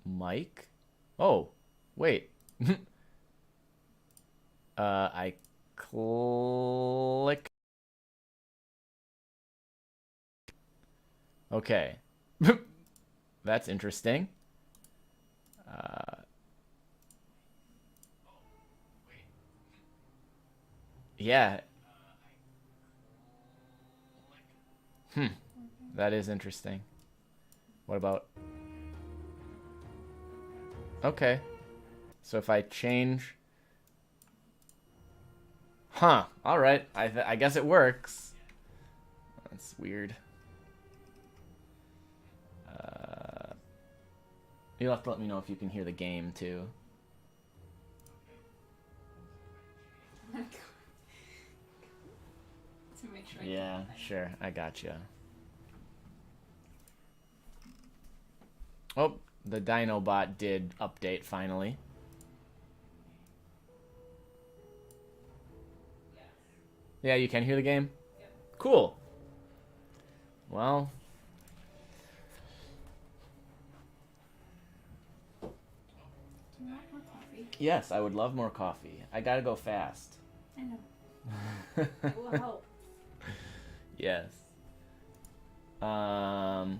Mike? Oh, wait. I click. Okay. That's interesting. Uh, yeah. Hmm. That is interesting. What about... Okay. So if I change... Huh. Alright. I guess it works. That's weird. Uh, you'll have to let me know if you can hear the game, too. To make sure. Yeah, sure. I gotcha. Oh, the Dinobot did update finally. Yeah, you can hear the game? Yep. Cool. Well, Do you want more coffee? yes, I would love more coffee. I gotta go fast. I know. It will help. Yes. All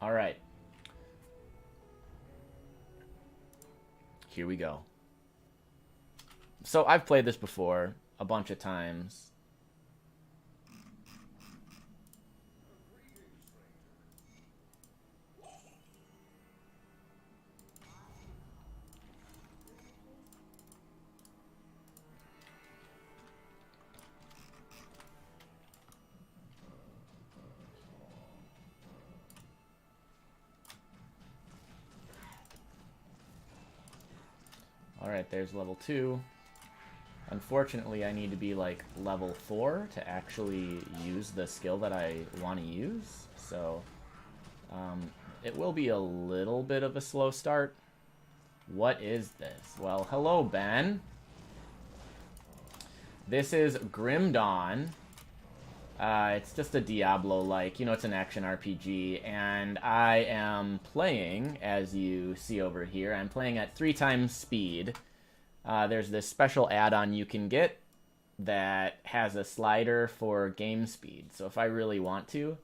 right. Here we go. So I've played this before a bunch of times. All right, there's level 2. Unfortunately, I need to be like level 4 to actually use the skill that I want to use. So it will be a little bit of a slow start. What is this? Well, hello, Ben. This is Grim Dawn. It's just a Diablo-like, it's an action RPG, and I am playing, as you see over here, I'm playing at 3 times speed. There's this special add-on you can get that has a slider for game speed. So if I really want to,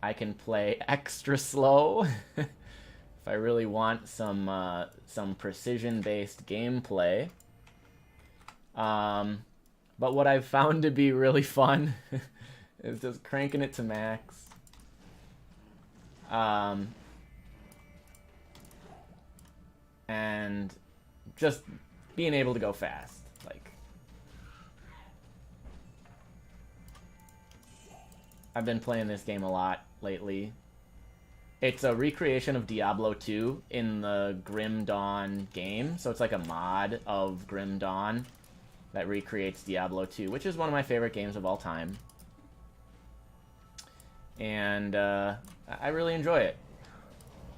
I can play extra slow. If I really want some precision-based gameplay. But what I've found to be really fun is just cranking it to max. And just being able to go fast. Like, I've been playing this game a lot lately. It's a recreation of Diablo 2 in the Grim Dawn game. So it's like a mod of Grim Dawn that recreates Diablo 2, which is one of my favorite games of all time. And I really enjoy it.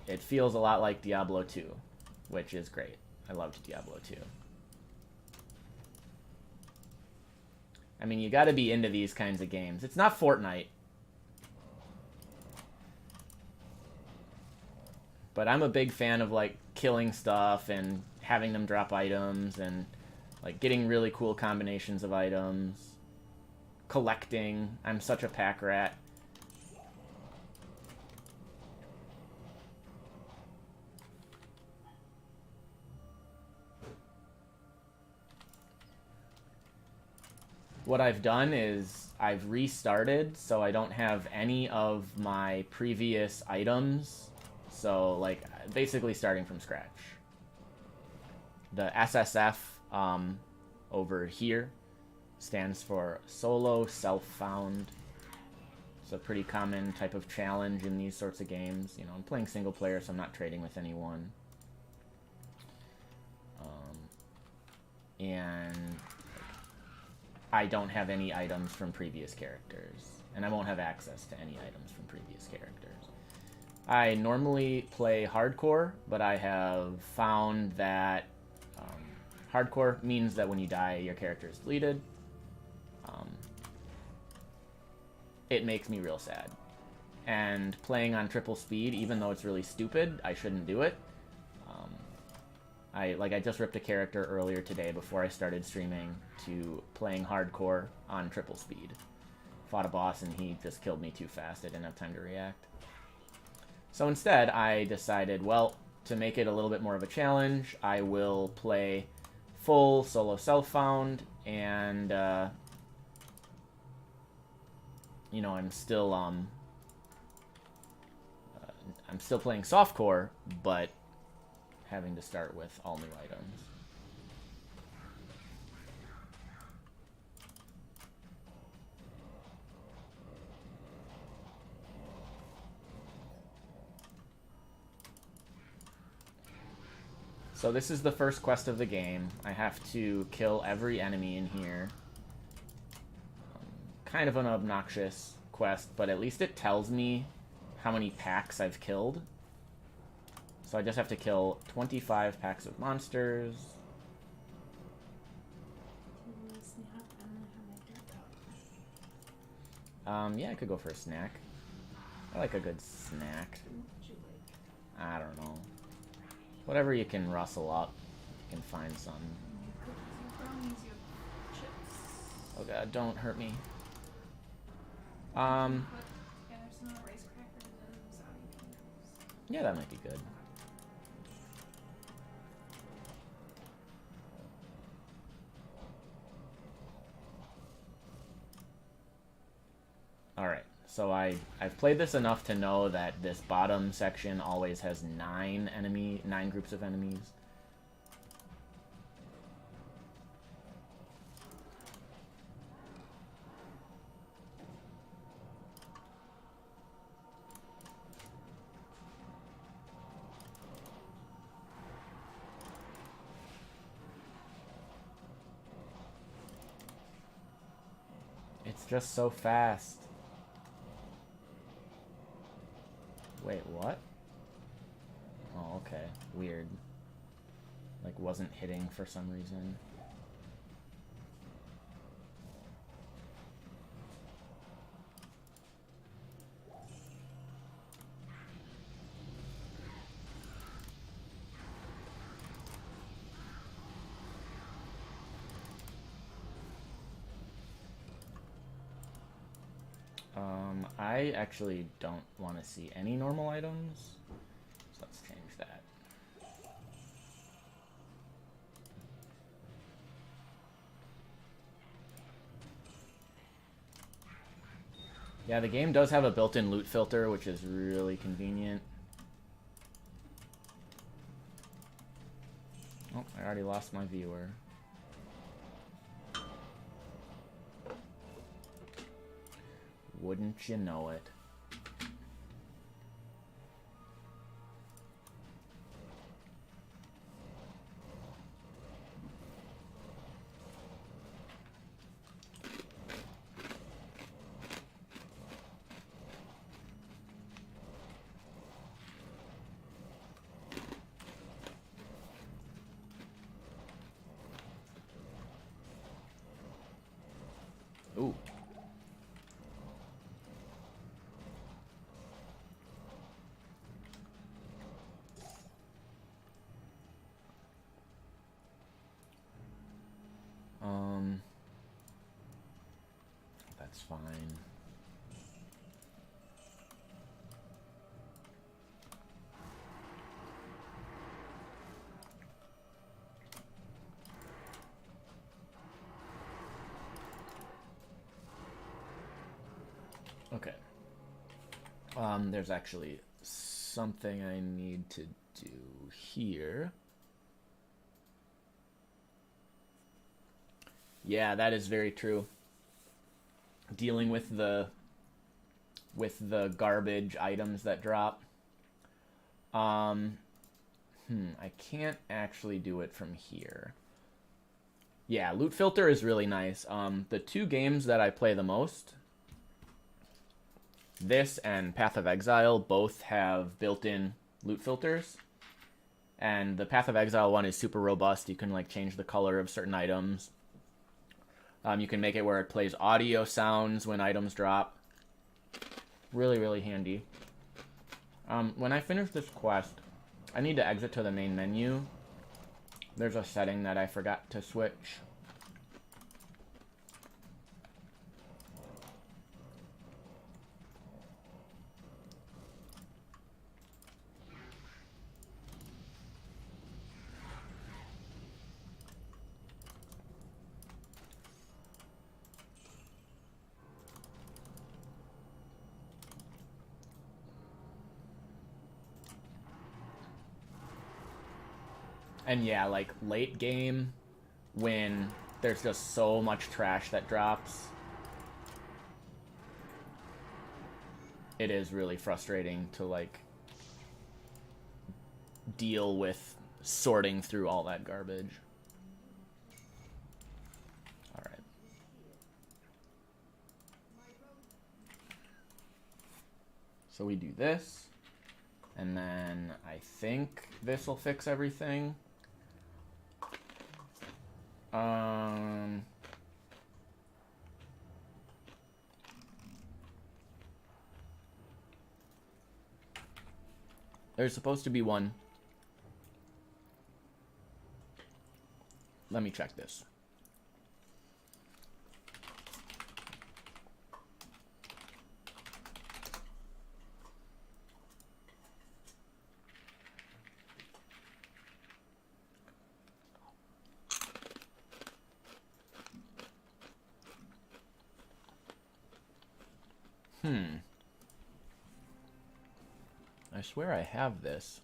It feels a lot like Diablo 2, which is great. I loved Diablo 2. I mean, you gotta be into these kinds of games. It's not Fortnite. But I'm a big fan of, like, killing stuff and having them drop items and, like, getting really cool combinations of items. Collecting. I'm such a pack rat. What I've done is I've restarted, so I don't have any of my previous items. So, like, basically starting from scratch. The SSF over here stands for Solo Self-Found. It's a pretty common type of challenge in these sorts of games. I'm playing single player, so I'm not trading with anyone. And I don't have any items from previous characters. And I won't have access to any items from previous characters. I normally play hardcore, but I have found that hardcore means that when you die, your character is deleted. It makes me real sad. and playing on triple speed, even though it's really stupid, I shouldn't do it. I just ripped a character earlier today before I started streaming to playing hardcore on triple speed. Fought a boss and he just killed me too fast. I didn't have time to react. So instead, I decided, well, to make it a little bit more of a challenge, I will play full solo self-found, and you know, I'm still playing softcore, but having to start with all new items. So this is the first quest of the game. I have to kill every enemy in here. Kind of an obnoxious quest, but at least it tells me how many packs I've killed. So I just have to kill 25 packs of monsters. Yeah, I could go for a snack. I like a good snack. I don't know. Whatever you can rustle up, you can find some. Oh god, don't hurt me. Yeah, that might be good. Alright, so I've played this enough to know that this bottom section always has 9 groups of enemies. It's just so fast. Wait, what? Oh, okay. Weird. Like, wasn't hitting for some reason. I actually don't want to see any normal items, so let's change that. Yeah, the game does have a built-in loot filter, which is really convenient. Oh, I already lost my viewer. Wouldn't you know it? Ooh. That's fine. Okay. There's actually something I need to do here. Yeah, that is very true. Dealing with the garbage items that drop. I can't actually do it from here. Yeah, loot filter is really nice. The 2 games that I play the most, this and Path of Exile, both have built-in loot filters. And the Path of Exile one is super robust. You can like change the color of certain items. You can make it where it plays audio sounds when items drop. Really, really handy. When I finish this quest, I need to exit to the main menu. There's a setting that I forgot to switch. And yeah, like late game, when there's just so much trash that drops, it is really frustrating to like deal with sorting through all that garbage. All right. So we do this, and then I think this will fix everything. There's supposed to be one. Let me check this. I swear I have this.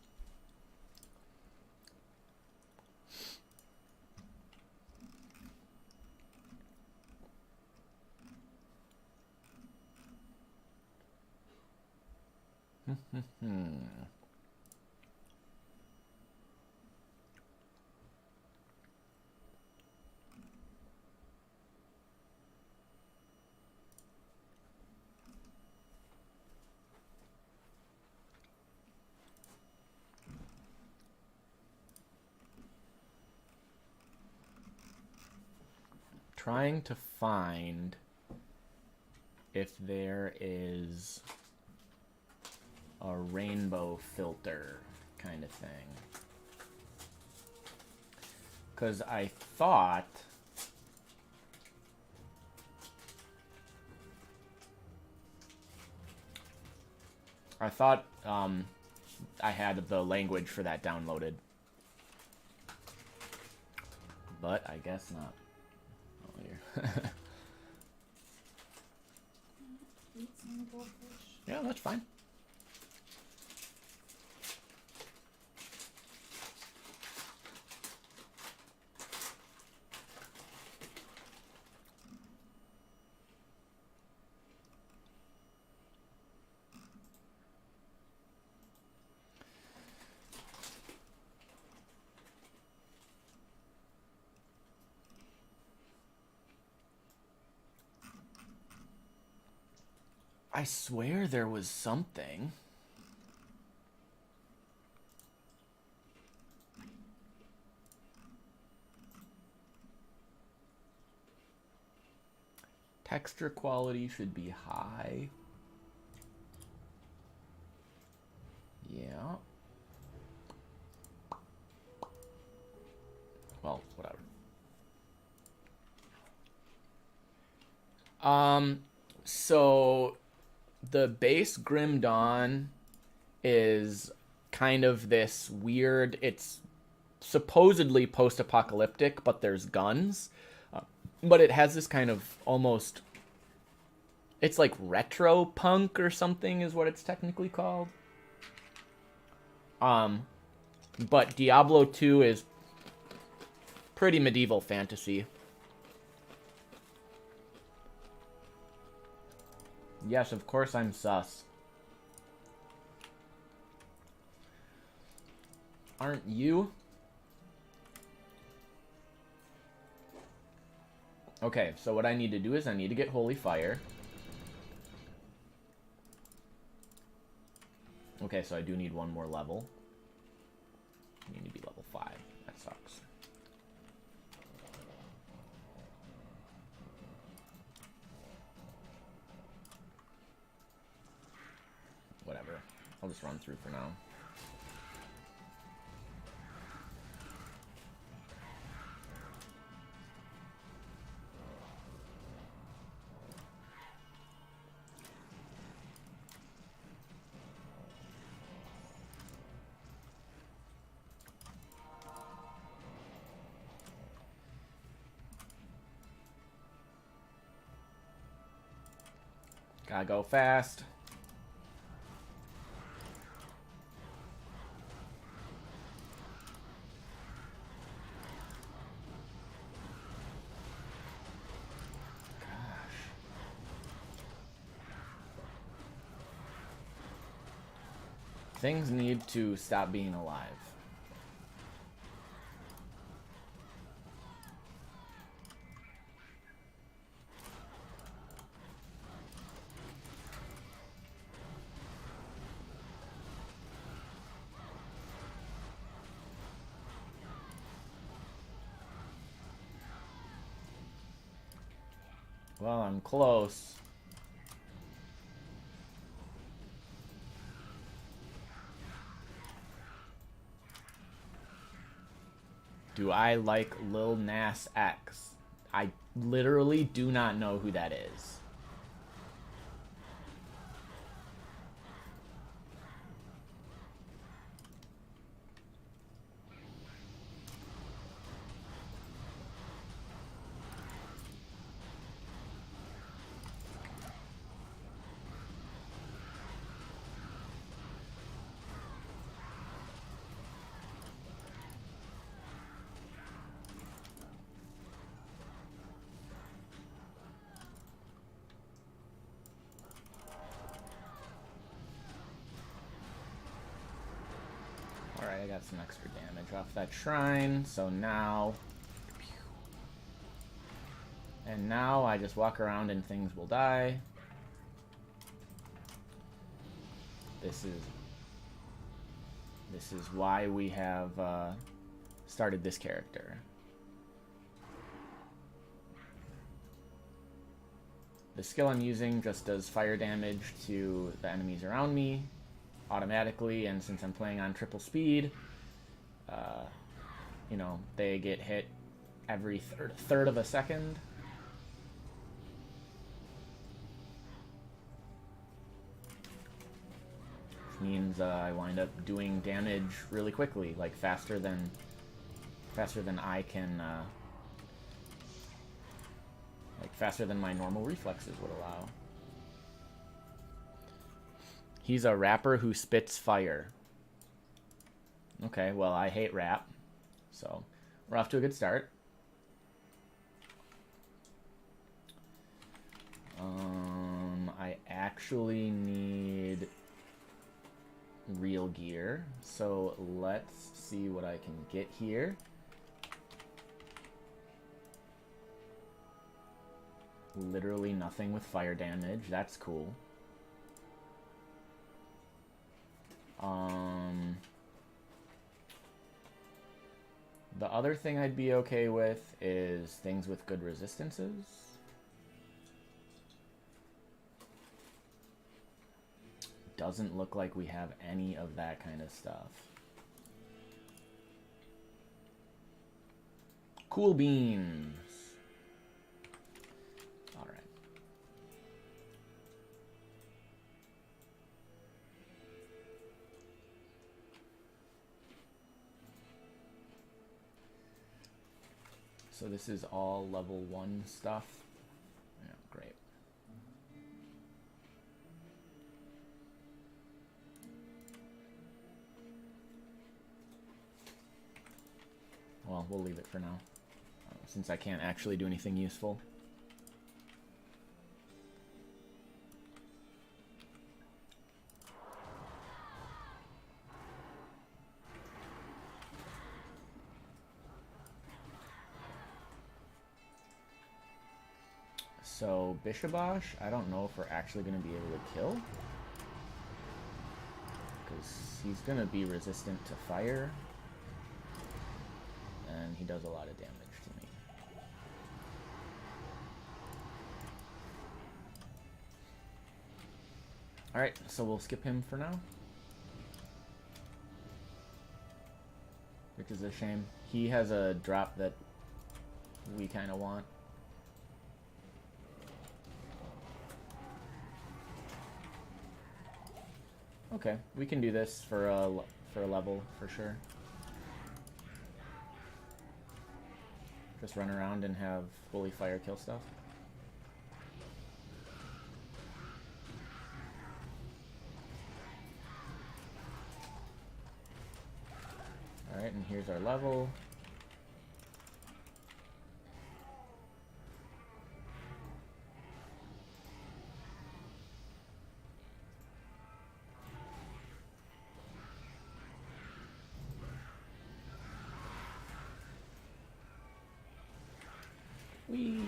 Trying to find if there is a rainbow filter kind of thing. Because I thought I had the language for that downloaded. But I guess not. Oh, here. Yeah, that's fine. I swear there was something. Texture quality should be high. Yeah. Well, whatever. So the base Grim Dawn is kind of this weird, it's supposedly post-apocalyptic, but there's guns. But it has this kind of almost, it's like retro punk or something is what it's technically called. But Diablo 2 is pretty medieval fantasy. Yes, of course I'm sus. Aren't you? Okay, so what I need to do is I need to get Holy Fire. Okay, so I do need one more level. I need to be level 5. That sucks. I'll just run through for now. Gotta go fast. Things need to stop being alive. Well, I'm close. Do I like Lil Nas X? I literally do not know who that is. Alright, I got some extra damage off that shrine, so now... And now I just walk around and things will die. This is why we have started this character. The skill I'm using just does fire damage to the enemies around me automatically, and since I'm playing on triple speed, you know, they get hit every third of a second. Which means I wind up doing damage really quickly, like faster than I can, like faster than my normal reflexes would allow. He's a rapper who spits fire. Okay, well, I hate rap. So, we're off to a good start. I actually need real gear. So, let's see what I can get here. Literally nothing with fire damage. That's cool. The other thing I'd be okay with is things with good resistances. Doesn't look like we have any of that kind of stuff. Cool beans. All right. So this is all level 1 stuff. Yeah, great. Well, we'll leave it for now, since I can't actually do anything useful. So, Bishabosh, I don't know if we're actually going to be able to kill. Because he's going to be resistant to fire. And he does a lot of damage to me. Alright, so we'll skip him for now. which is a shame. He has a drop that we kind of want. Okay, we can do this for a level for sure. Just run around and have holy fire kill stuff. Alright, and here's our level. Whee!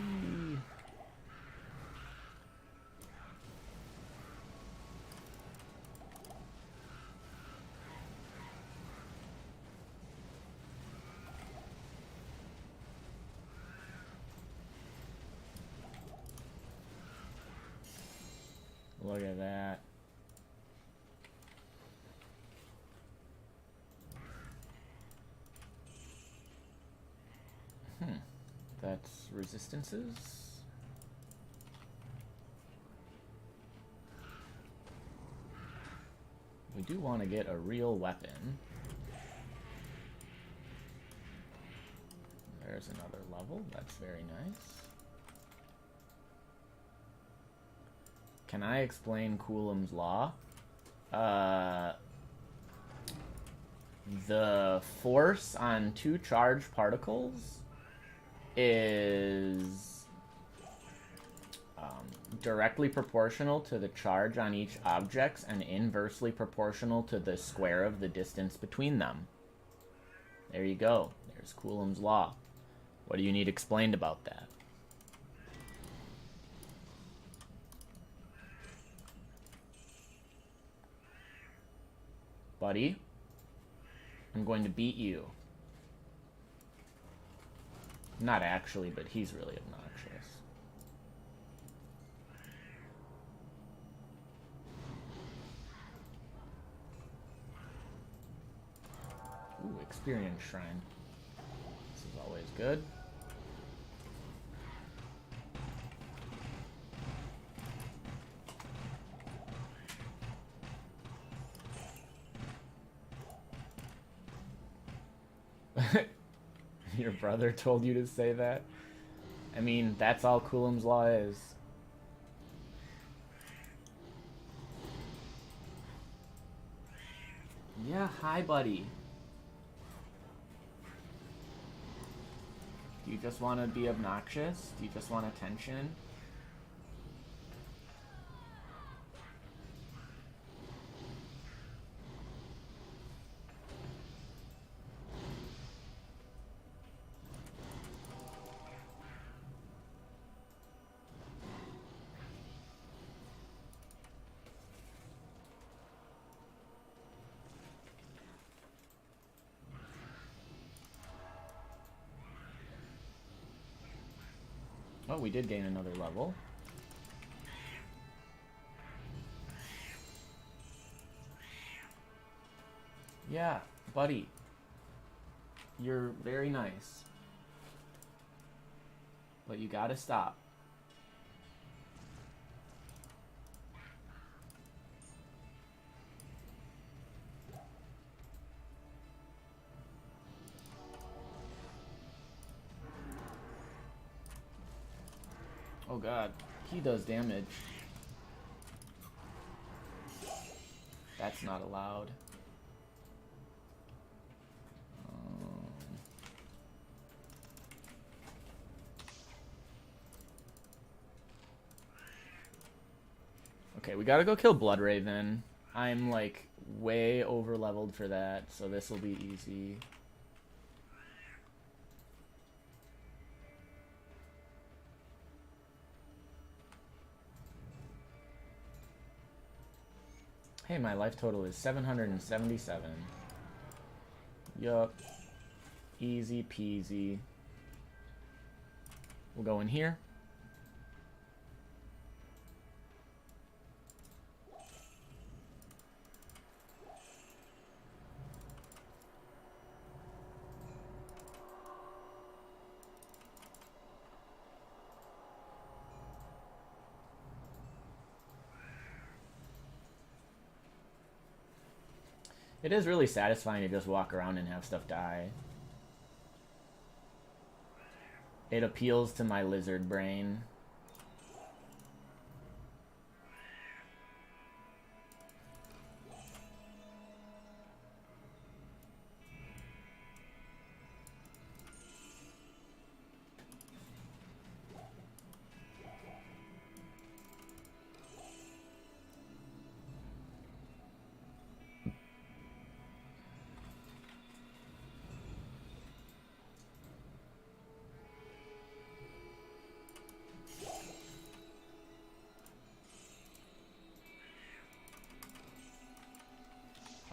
Look at that. That's resistances. We do want to get a real weapon. There's another level. That's very nice. Can I explain Coulomb's law? The force on two charged particles is directly proportional to the charge on each object and inversely proportional to the square of the distance between them. There you go. There's Coulomb's law. What do you need explained about that? Buddy, I'm going to beat you. Not actually, but he's really obnoxious. Ooh, experience shrine. This is always good. Your brother told you to say that? I mean, that's all Coulomb's law is. Yeah, hi, buddy. Do you just want to be obnoxious? Do you just want attention? Oh, we did gain another level. Yeah, buddy. You're very nice. But you gotta stop. Oh god, he does damage. That's not allowed. Okay, we gotta go kill Bloodraven. I'm like way over leveled for that, so this will be easy. Hey, my life total is 777. Yup. Easy peasy. We'll go in here. It is really satisfying to just walk around and have stuff die. It appeals to my lizard brain.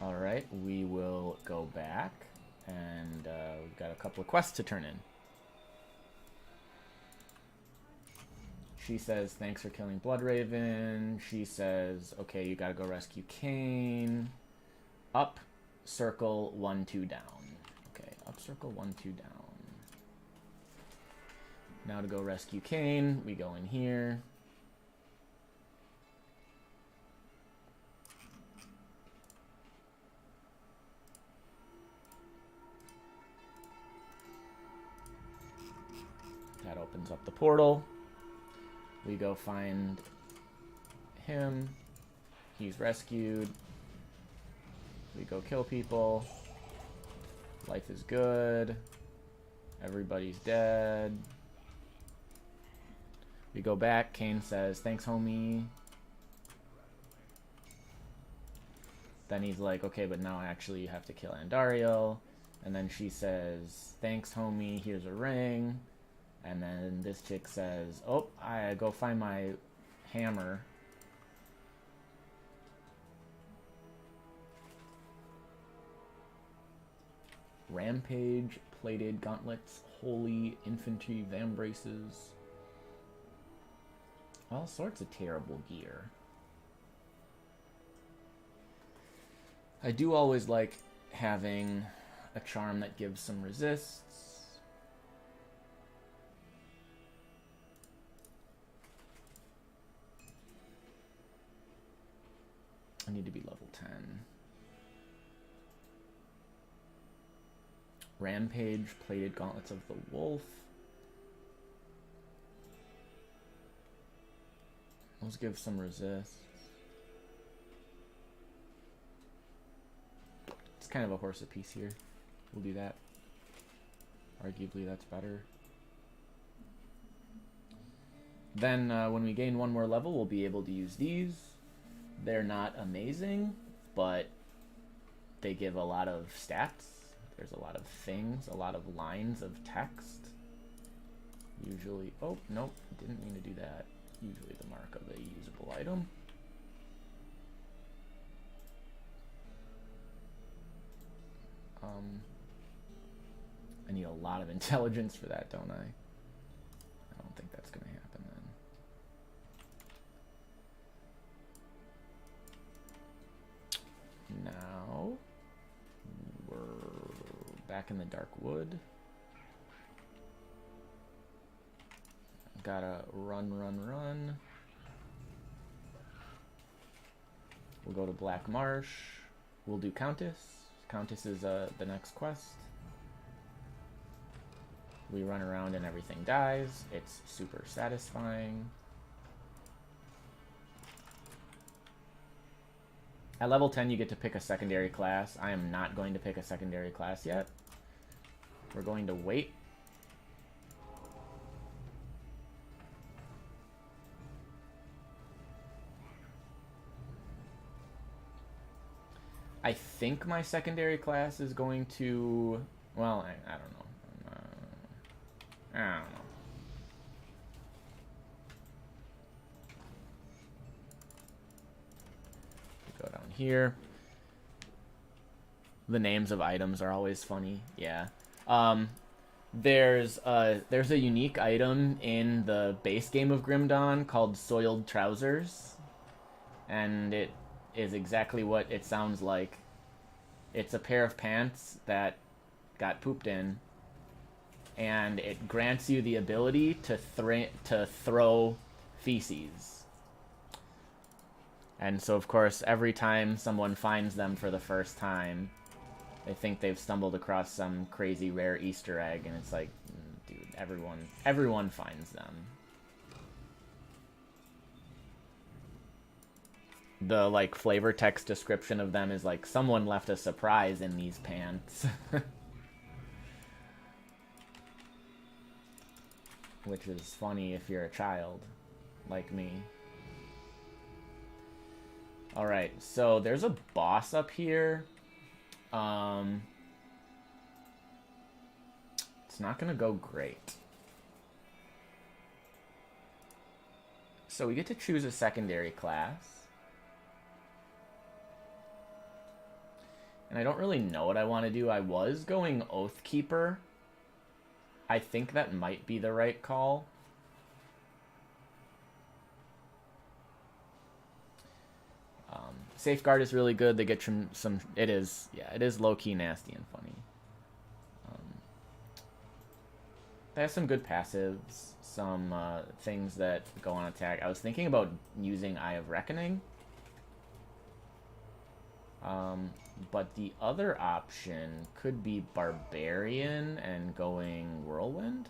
Alright, we will go back, and we've got a couple of quests to turn in. She says, thanks for killing Bloodraven. She says, okay, you gotta go rescue Kane. Up, circle, 1, 2 down. Okay, up, circle, 1, 2 down. Now to go rescue Kane, we go in here. That opens up the portal. We go find him. He's rescued. We go kill people. Life is good. Everybody's dead. We go back. Kane says, thanks, homie. Then he's like, okay, but now actually you have to kill Andariel. And then she says, thanks, homie. Here's a ring. And then this chick says, oh, I go find my hammer. Rampage, plated gauntlets, holy infantry vambraces. All sorts of terrible gear. I do always like having a charm that gives some resists. I need to be level 10. Rampage, plated gauntlets of the wolf. Let's give some resist. It's kind of a horse apiece here. We'll do that. Arguably that's better. Then when we gain one more level, we'll be able to use these. They're not amazing, but they give a lot of stats. There's a lot of things, a lot of lines of text. Usually, oh, nope, didn't mean to do that. Usually the mark of a usable item. I need a lot of intelligence for that, don't I? I don't think that's going to happen then. Now, we're back in the dark wood. Gotta run. We'll go to Black Marsh. We'll do Countess. Countess is the next quest. We run around and everything dies. It's super satisfying. At level 10, you get to pick a secondary class. I am not going to pick a secondary class yet. We're going to wait. I think my secondary class is going to... Well, I don't know. I don't know. Go down here. The names of items are always funny. Yeah. There's a unique item in the base game of Grim Dawn called Soiled Trousers. And it is exactly what it sounds like. It's a pair of pants that got pooped in. And it grants you the ability to throw feces. And so, of course, every time someone finds them for the first time, they think they've stumbled across some crazy rare Easter egg, and it's like, dude, everyone finds them. The, like, flavor text description of them is like, someone left a surprise in these pants. Which is funny if you're a child, like me. Alright, so there's a boss up here. It's not gonna go great. So we get to choose a secondary class. And I don't really know what I want to do. I was going Oathkeeper. I think that might be the right call. Safeguard is really good. They get some it is low-key nasty and funny. They have some good passives, some things that go on attack. I was thinking about using Eye of Reckoning. But the other option could be Barbarian and going Whirlwind.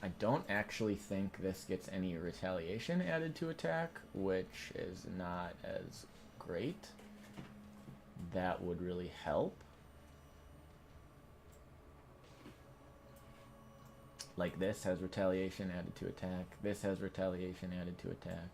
I don't actually think this gets any retaliation added to attack, which is not as great. That would really help. Like this has retaliation added to attack. This has retaliation added to attack.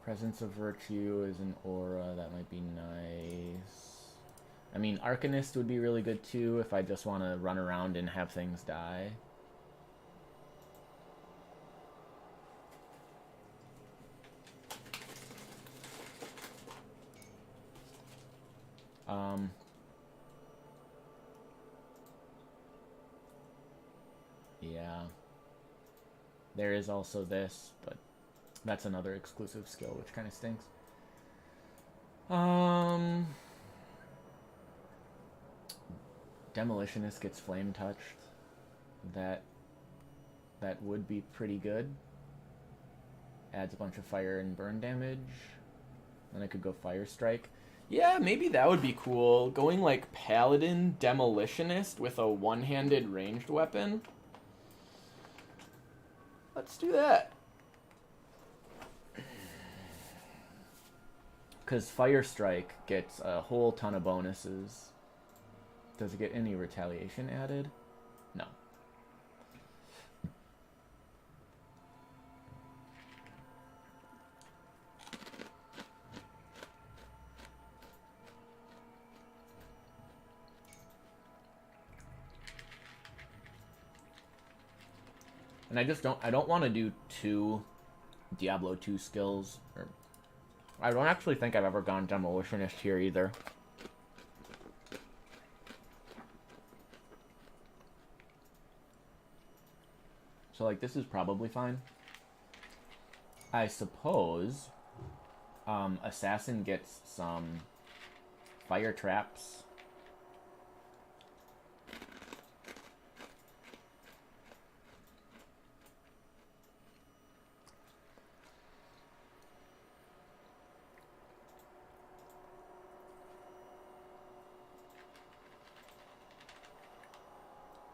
Presence of Virtue is an aura. That might be nice. I mean, Arcanist would be really good too if I just want to run around and have things die. Yeah. There is also this, but that's another exclusive skill, which kind of stinks. Demolitionist gets flame touched. That would be pretty good. Adds a bunch of fire and burn damage. Then I could go Fire Strike. Yeah, maybe that would be cool. Going like Paladin Demolitionist with a one-handed ranged weapon. Let's do that. Because Fire Strike gets a whole ton of bonuses. Does it get any retaliation added? No. And I don't want to do two Diablo 2 skills. Or I don't actually think I've ever gone Demolitionist here either. So, like, this is probably fine. I suppose Assassin gets some fire traps.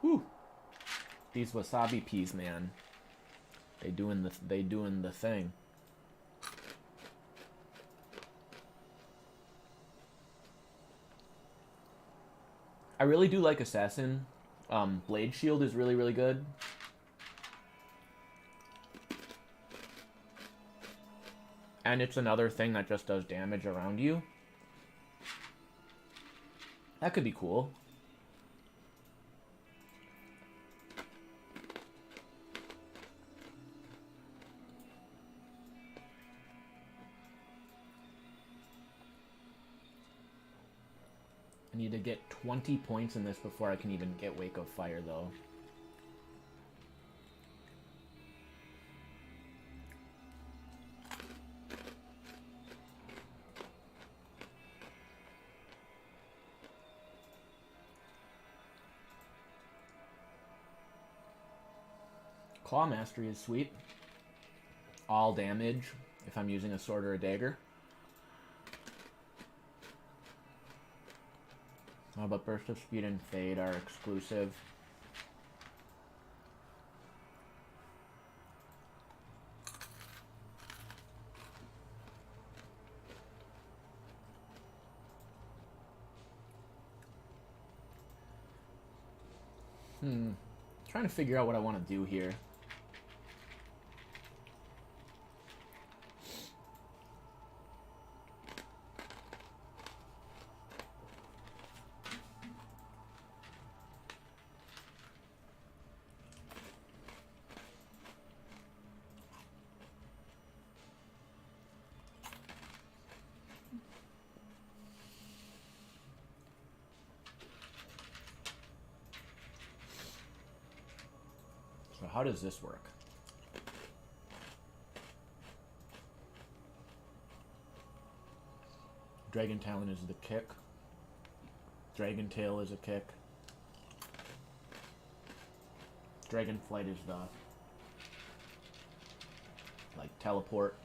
Whew. These wasabi peas, man. They doing the thing. I really do like Assassin. Blade Shield is really, really good. And it's another thing that just does damage around you. That could be cool. need to get 20 points in this before I can even get Wake of Fire, though. Claw Mastery is sweet. All damage if I'm using a sword or a dagger. But Burst of Speed and Fade are exclusive. Trying to figure out what I want to do here. So how does this work? Dragon Talon is the kick. Dragon Tail is a kick. Dragon Flight is the like teleport.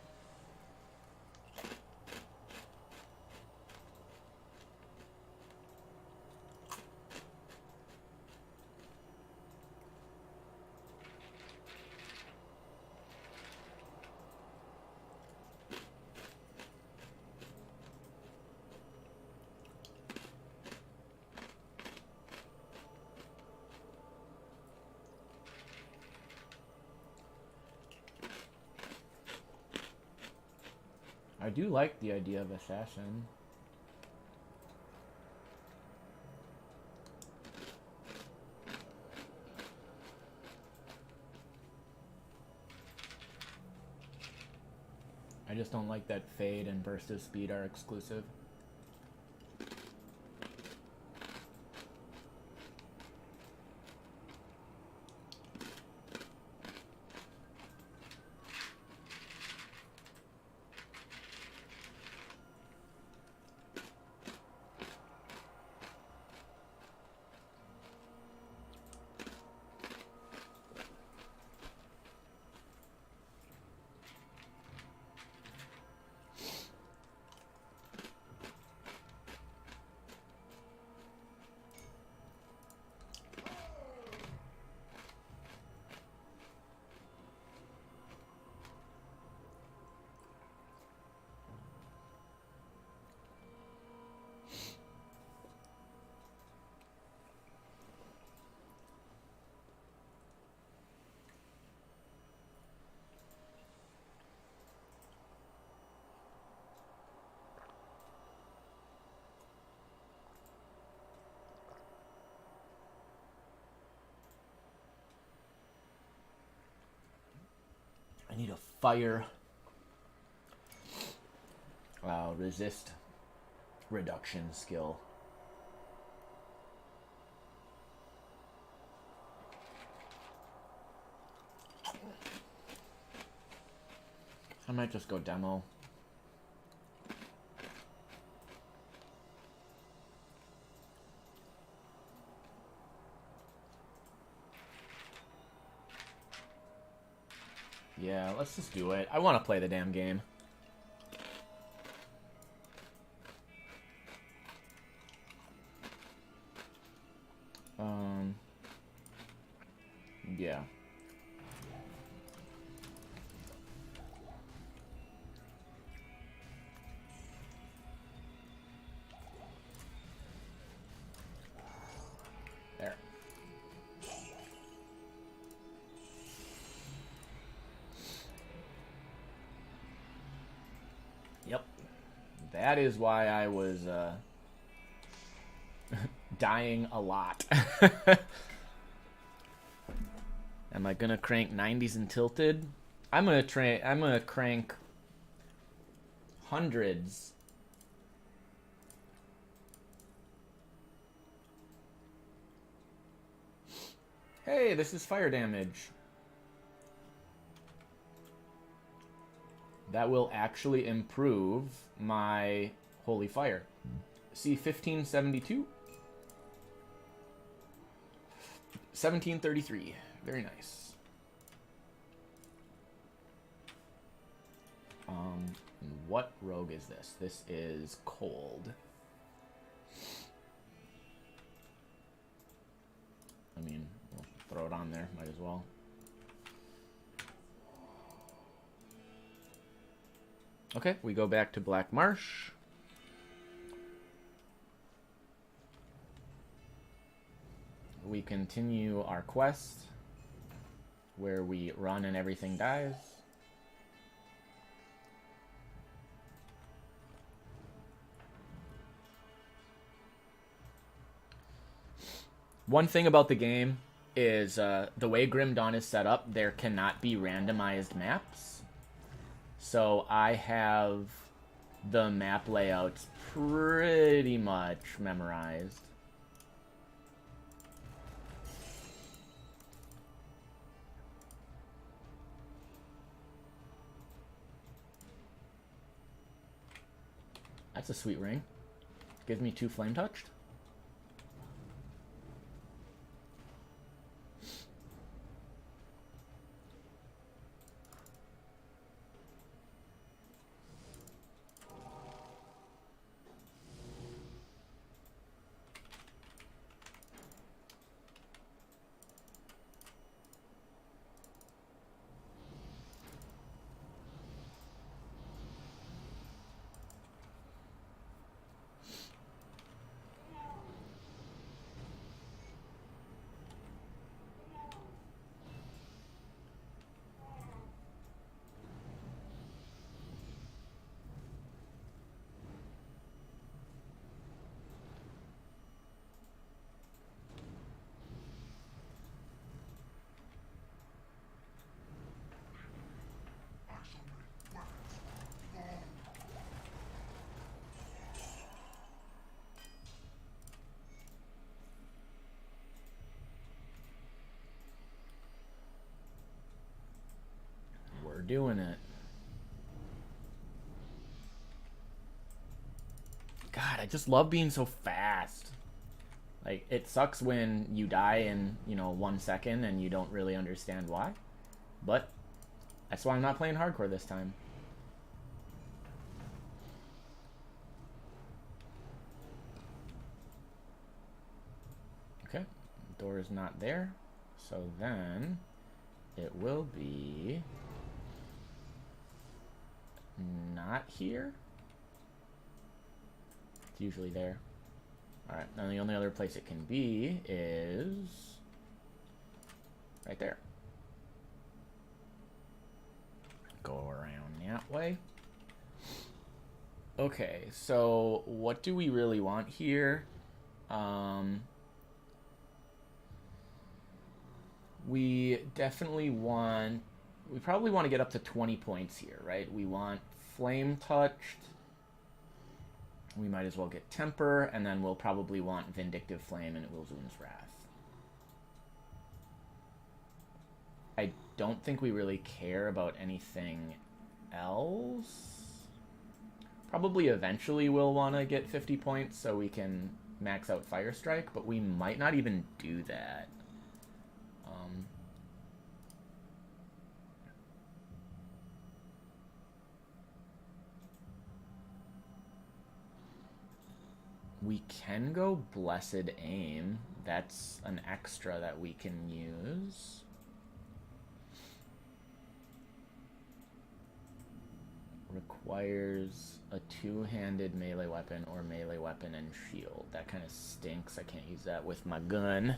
I do like the idea of Assassin. I just don't like that Fade and Burst of Speed are exclusive. I need a fire resist reduction skill. I might just go demo. Yeah, let's just do it. I want to play the damn game. Yeah. There. Yep. That is why I was dying a lot. Am I gonna crank 90s and tilted? I'm gonna crank hundreds. Hey, this is fire damage. That will actually improve my holy fire. See 1572. 1733. Very nice. What rogue is this? This is cold. I mean, we'll throw it on there. Might as well. Okay, we go back to Black Marsh. We continue our quest where we run and everything dies. One thing about the game is the way Grim Dawn is set up, there cannot be randomized maps. So I have the map layouts pretty much memorized. That's a sweet ring. Gives me 2 flame touched. We're doing it. God, I just love being so fast. Like, it sucks when you die in, 1 second and you don't really understand why. But that's why I'm not playing hardcore this time. Okay, door is not there. So then it will be not here. It's usually there. Alright, now the only other place it can be is right there. Go around that way. Okay, so what do we really want here? We definitely want... We probably want to get up to 20 points here, right? We want Flame Touched. We might as well get Temper, and then we'll probably want Vindictive Flame and Wilzoon's Wrath. I don't think we really care about anything else. Probably eventually we'll want to get 50 points so we can max out Fire Strike, but we might not even do that. We can go Blessed Aim. That's an extra that we can use. Requires a 2-handed melee weapon or melee weapon and shield. That kind of stinks. I can't use that with my gun.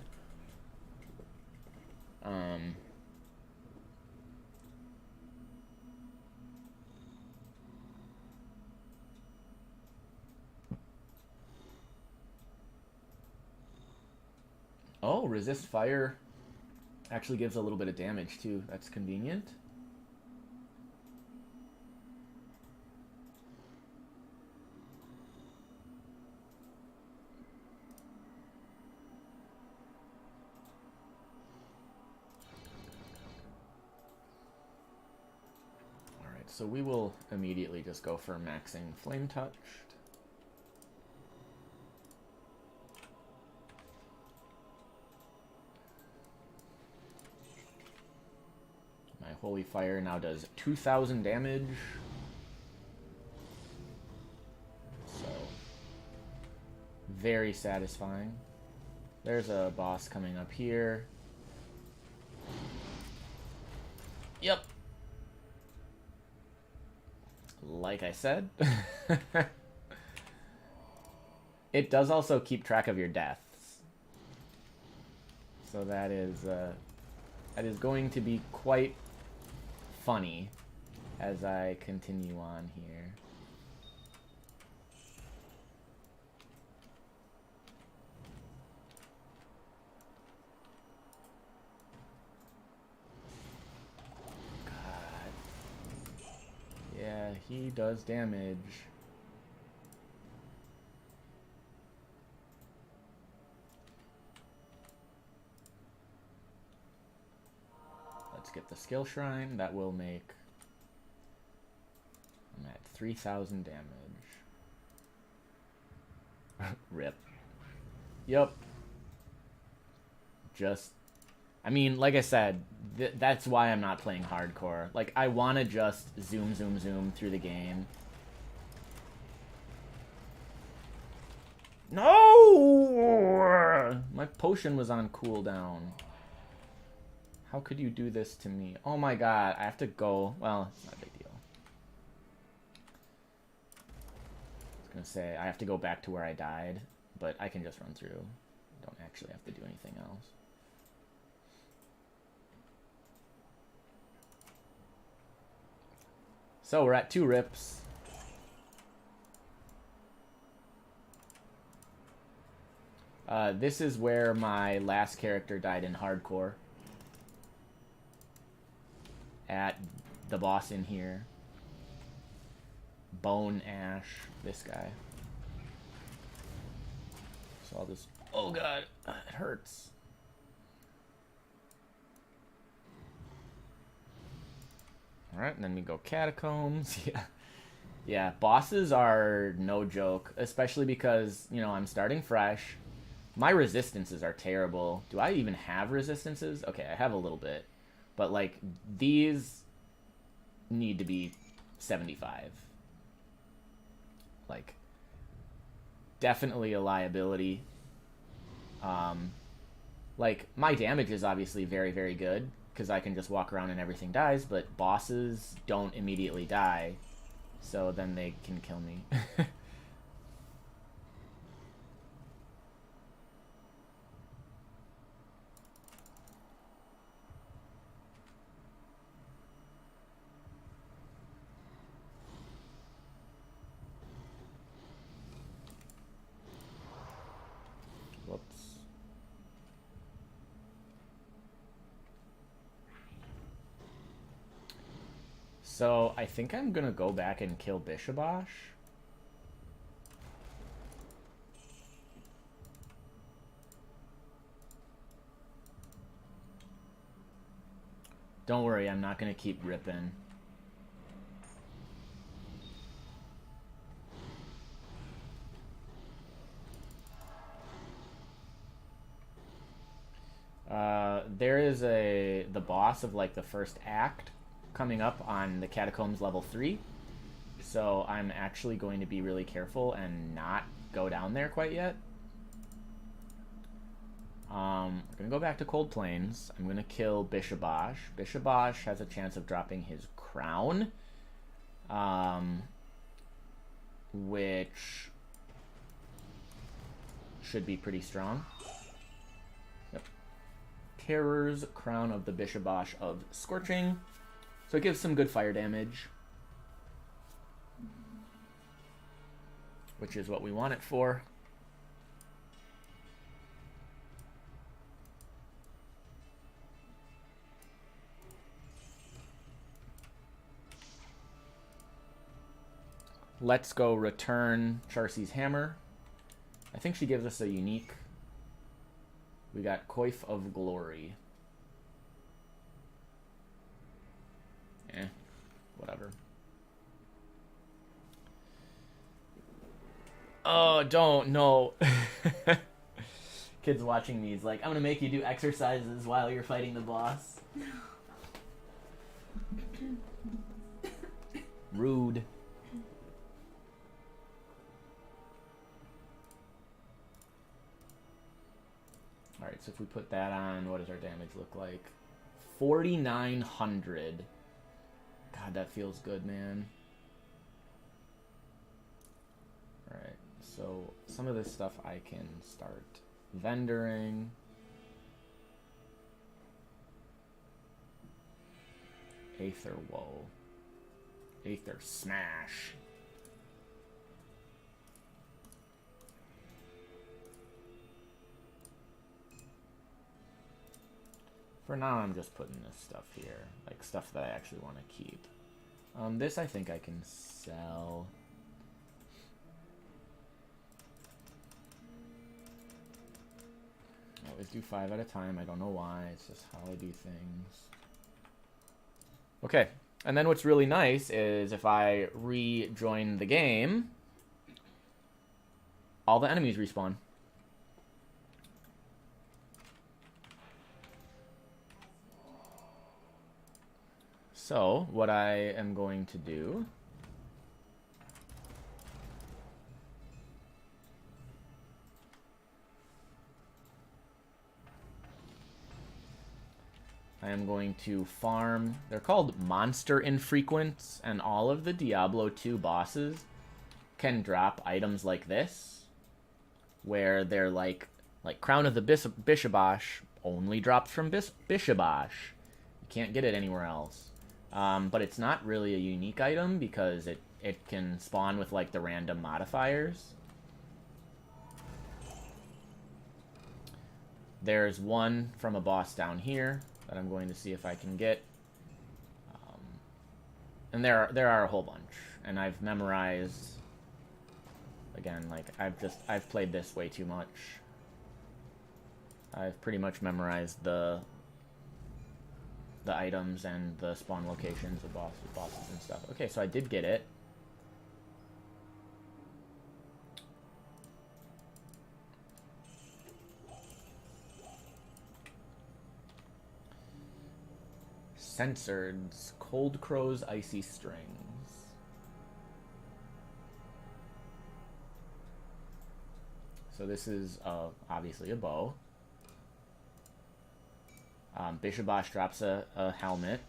Oh, resist fire actually gives a little bit of damage too. That's convenient. so we will immediately just go for maxing Flame Touched. My Holy Fire now does 2,000 damage. So, very satisfying. There's a boss coming up here. Yep. Like I said. It does also keep track of your deaths. So that is going to be quite funny as I continue on here. Yeah, he does damage. Let's get the skill shrine. That will make... I'm at 3,000 damage. Rip. Yup. Just... I mean, like I said, that's why I'm not playing hardcore. Like, I want to just zoom, zoom, zoom through the game. No! My potion was on cooldown. How could you do this to me? Oh my god, I have to go. Well, it's not a big deal. I was gonna say, I have to go back to where I died, but I can just run through. I don't actually have to do anything else. So we're at 2 rips. This is where my last character died in hardcore. At the boss in here. Bone Ash, this guy. So I'll just... Oh god, it hurts. Alright, and then we go Catacombs. Yeah. Yeah, bosses are no joke. Especially because, you know, I'm starting fresh. My resistances are terrible. Do I even have resistances? Okay, I have a little bit. But, like, these need to be 75. Like, definitely a liability. Like, my damage is obviously very, very good, because I can just walk around and everything dies, but bosses don't immediately die, so then they can kill me. Whoops. So, I think I'm gonna go back and kill Bishabosh. Don't worry, I'm not gonna keep ripping. There is the boss of like the first act coming up on the Catacombs level 3. So I'm actually going to be really careful and not go down there quite yet. We're gonna go back to Cold Plains. I'm gonna kill Bishabosh. Bishabosh has a chance of dropping his crown. Which should be pretty strong. Yep. Terror's Crown of the Bishabosh of Scorching. So it gives some good fire damage, which is what we want it for. Let's go return Charcy's Hammer. I think she gives us a unique. We got Coif of Glory. Eh, whatever. Oh, don't, no. Kids watching these like, I'm gonna make you do exercises while you're fighting the boss. Rude. Alright, so if we put that on, what does our damage look like? 4,900. God, that feels good, man. Alright, so some of this stuff I can start vendoring. Aether Woe. Aether Smash. For now, I'm just putting this stuff here, like stuff that I actually want to keep. This I think I can sell. I always do 5 at a time. I don't know why. It's just how I do things. Okay, and then what's really nice is if I rejoin the game, all the enemies respawn. So, what I am going to do I am going to farm. They're called monster infrequents, and all of the Diablo 2 bosses can drop items like this, where they're like Crown of the Bishabosh only drops from Bishabosh. You can't get it anywhere else. But it's not really a unique item because it can spawn with like the random modifiers. There's one from a boss down here that I'm going to see if I can get. And there are a whole bunch. And I've memorized, again, like I've played this way too much. I've pretty much memorized the items and the spawn locations of bosses and stuff. Okay, so I did get it. Censored's Cold Crow's Icy Strings. So this is obviously a bow. Bishabosh drops a helmet.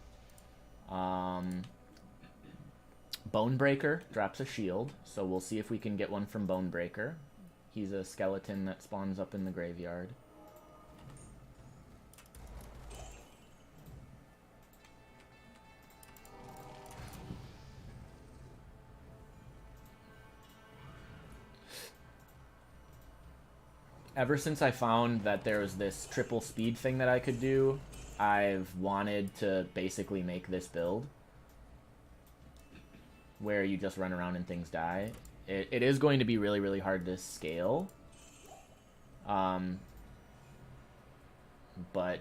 Bonebreaker drops a shield, so we'll see if we can get one from Bonebreaker. He's a skeleton that spawns up in the graveyard. Ever since I found that there was this triple speed thing that I could do, I've wanted to basically make this build where you just run around and things die. It is going to be really, really hard to scale. But,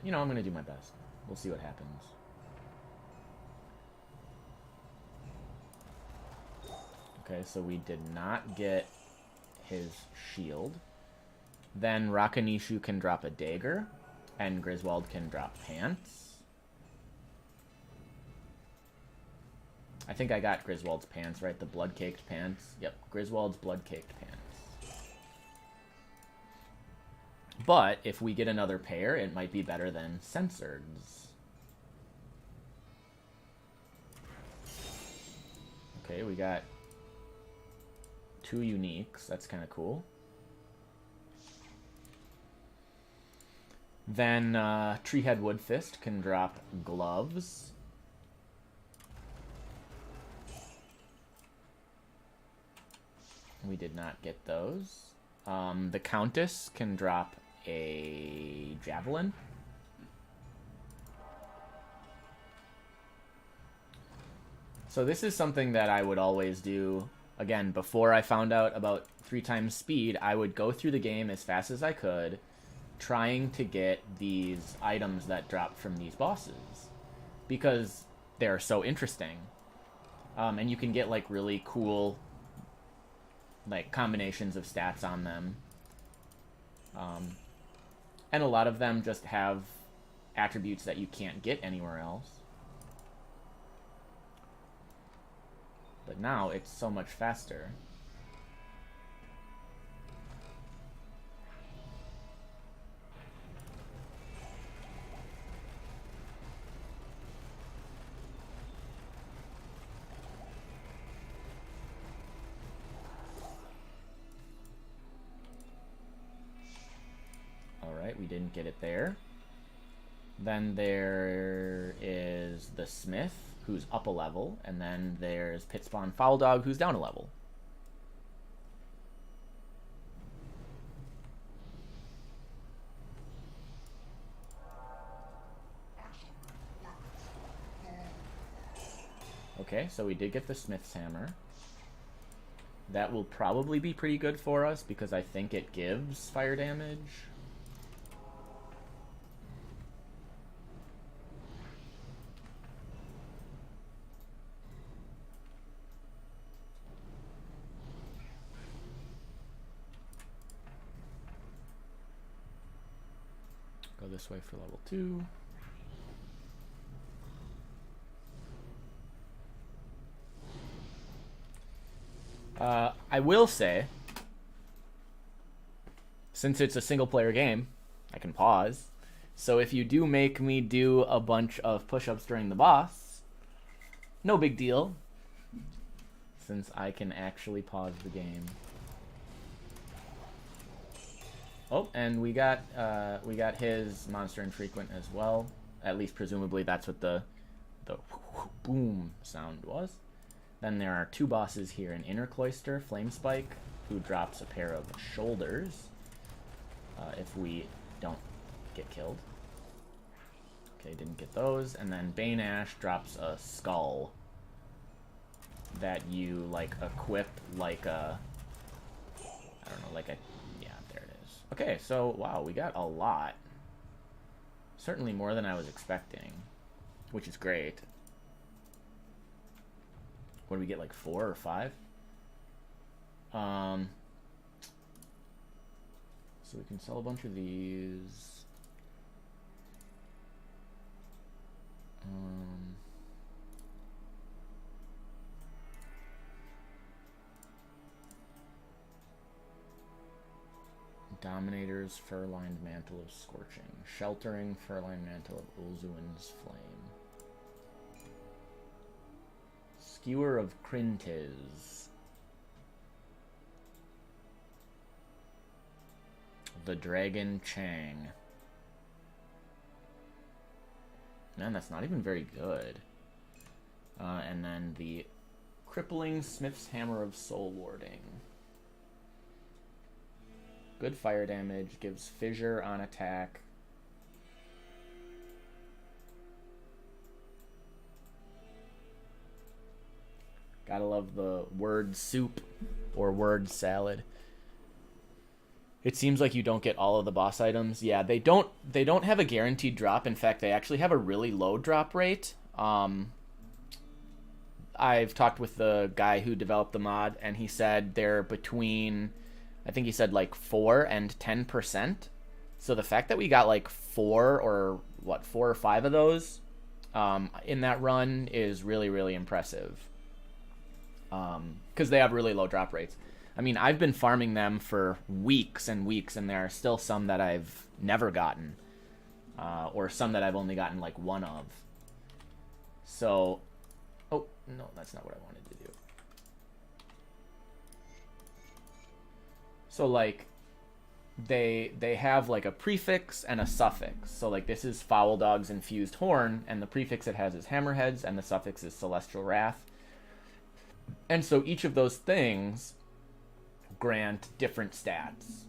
you know, I'm going to do my best. We'll see what happens. Okay, so we did not get his shield. Then Rakanishu can drop a dagger, and Griswold can drop pants. I think I got Griswold's pants, right? The blood-caked pants. Yep, Griswold's blood-caked pants. But if we get another pair, it might be better than Censored's. Okay, we got 2 uniques. That's kind of cool. Then Treehead Woodfist can drop gloves. We did not get those. The Countess can drop a javelin. So this is something that I would always do. Again, before I found out about 3 times speed, I would go through the game as fast as I could, trying to get these items that drop from these bosses because they're so interesting. And you can get like really cool like combinations of stats on them. And a lot of them just have attributes that you can't get anywhere else. But now it's so much faster. Alright, we didn't get it there. Then there is the Smith, who's up a level, and then there's Pit Spawn Foul Dog, who's down a level. Okay, so we did get the Smith's Hammer. That will probably be pretty good for us, because I think it gives fire damage. Go this way for level 2. I will say, since it's a single-player game, I can pause. So if you do make me do a bunch of push-ups during the boss, no big deal, since I can actually pause the game. Oh, and we got his monster infrequent as well. At least presumably that's what the boom sound was. Then there are 2 bosses here, an Inner Cloister, Flame Spike, who drops a pair of shoulders if we don't get killed. Okay, didn't get those. And then Bane Ash drops a skull that you, like, equip like a... I don't know, like a... Yeah, there it is. Okay, so, wow, we got a lot. Certainly more than I was expecting, which is great. What do we get, like 4 or 5? So we can sell a bunch of these. Dominator's Fur-Lined Mantle of Scorching. Sheltering Fur-Lined Mantle of Ulzuin's Flame. Skewer of Kryntiz. The Dragon Chang. Man, that's not even very good. And then the Crippling Smith's Hammer of Soul Warding. Good fire damage, gives fissure on attack. Gotta love the word soup or word salad. It seems like you don't get all of the boss items. Yeah, they don't have a guaranteed drop. In fact, they actually have a really low drop rate. I've talked with the guy who developed the mod, and he said they're between, I think he said like 4 and 10%. So the fact that we got like 4 or 5 of those in that run is really, really impressive. Because they have really low drop rates. I mean, I've been farming them for weeks and weeks, and there are still some that I've never gotten, or some that I've only gotten like 1 of. So, oh no, that's not what I wanted to do. So like, they have like a prefix and a suffix. So like this is Foul Dog's Infused Horn, and the prefix it has is Hammerheads, and the suffix is Celestial Wrath. And so each of those things grant different stats.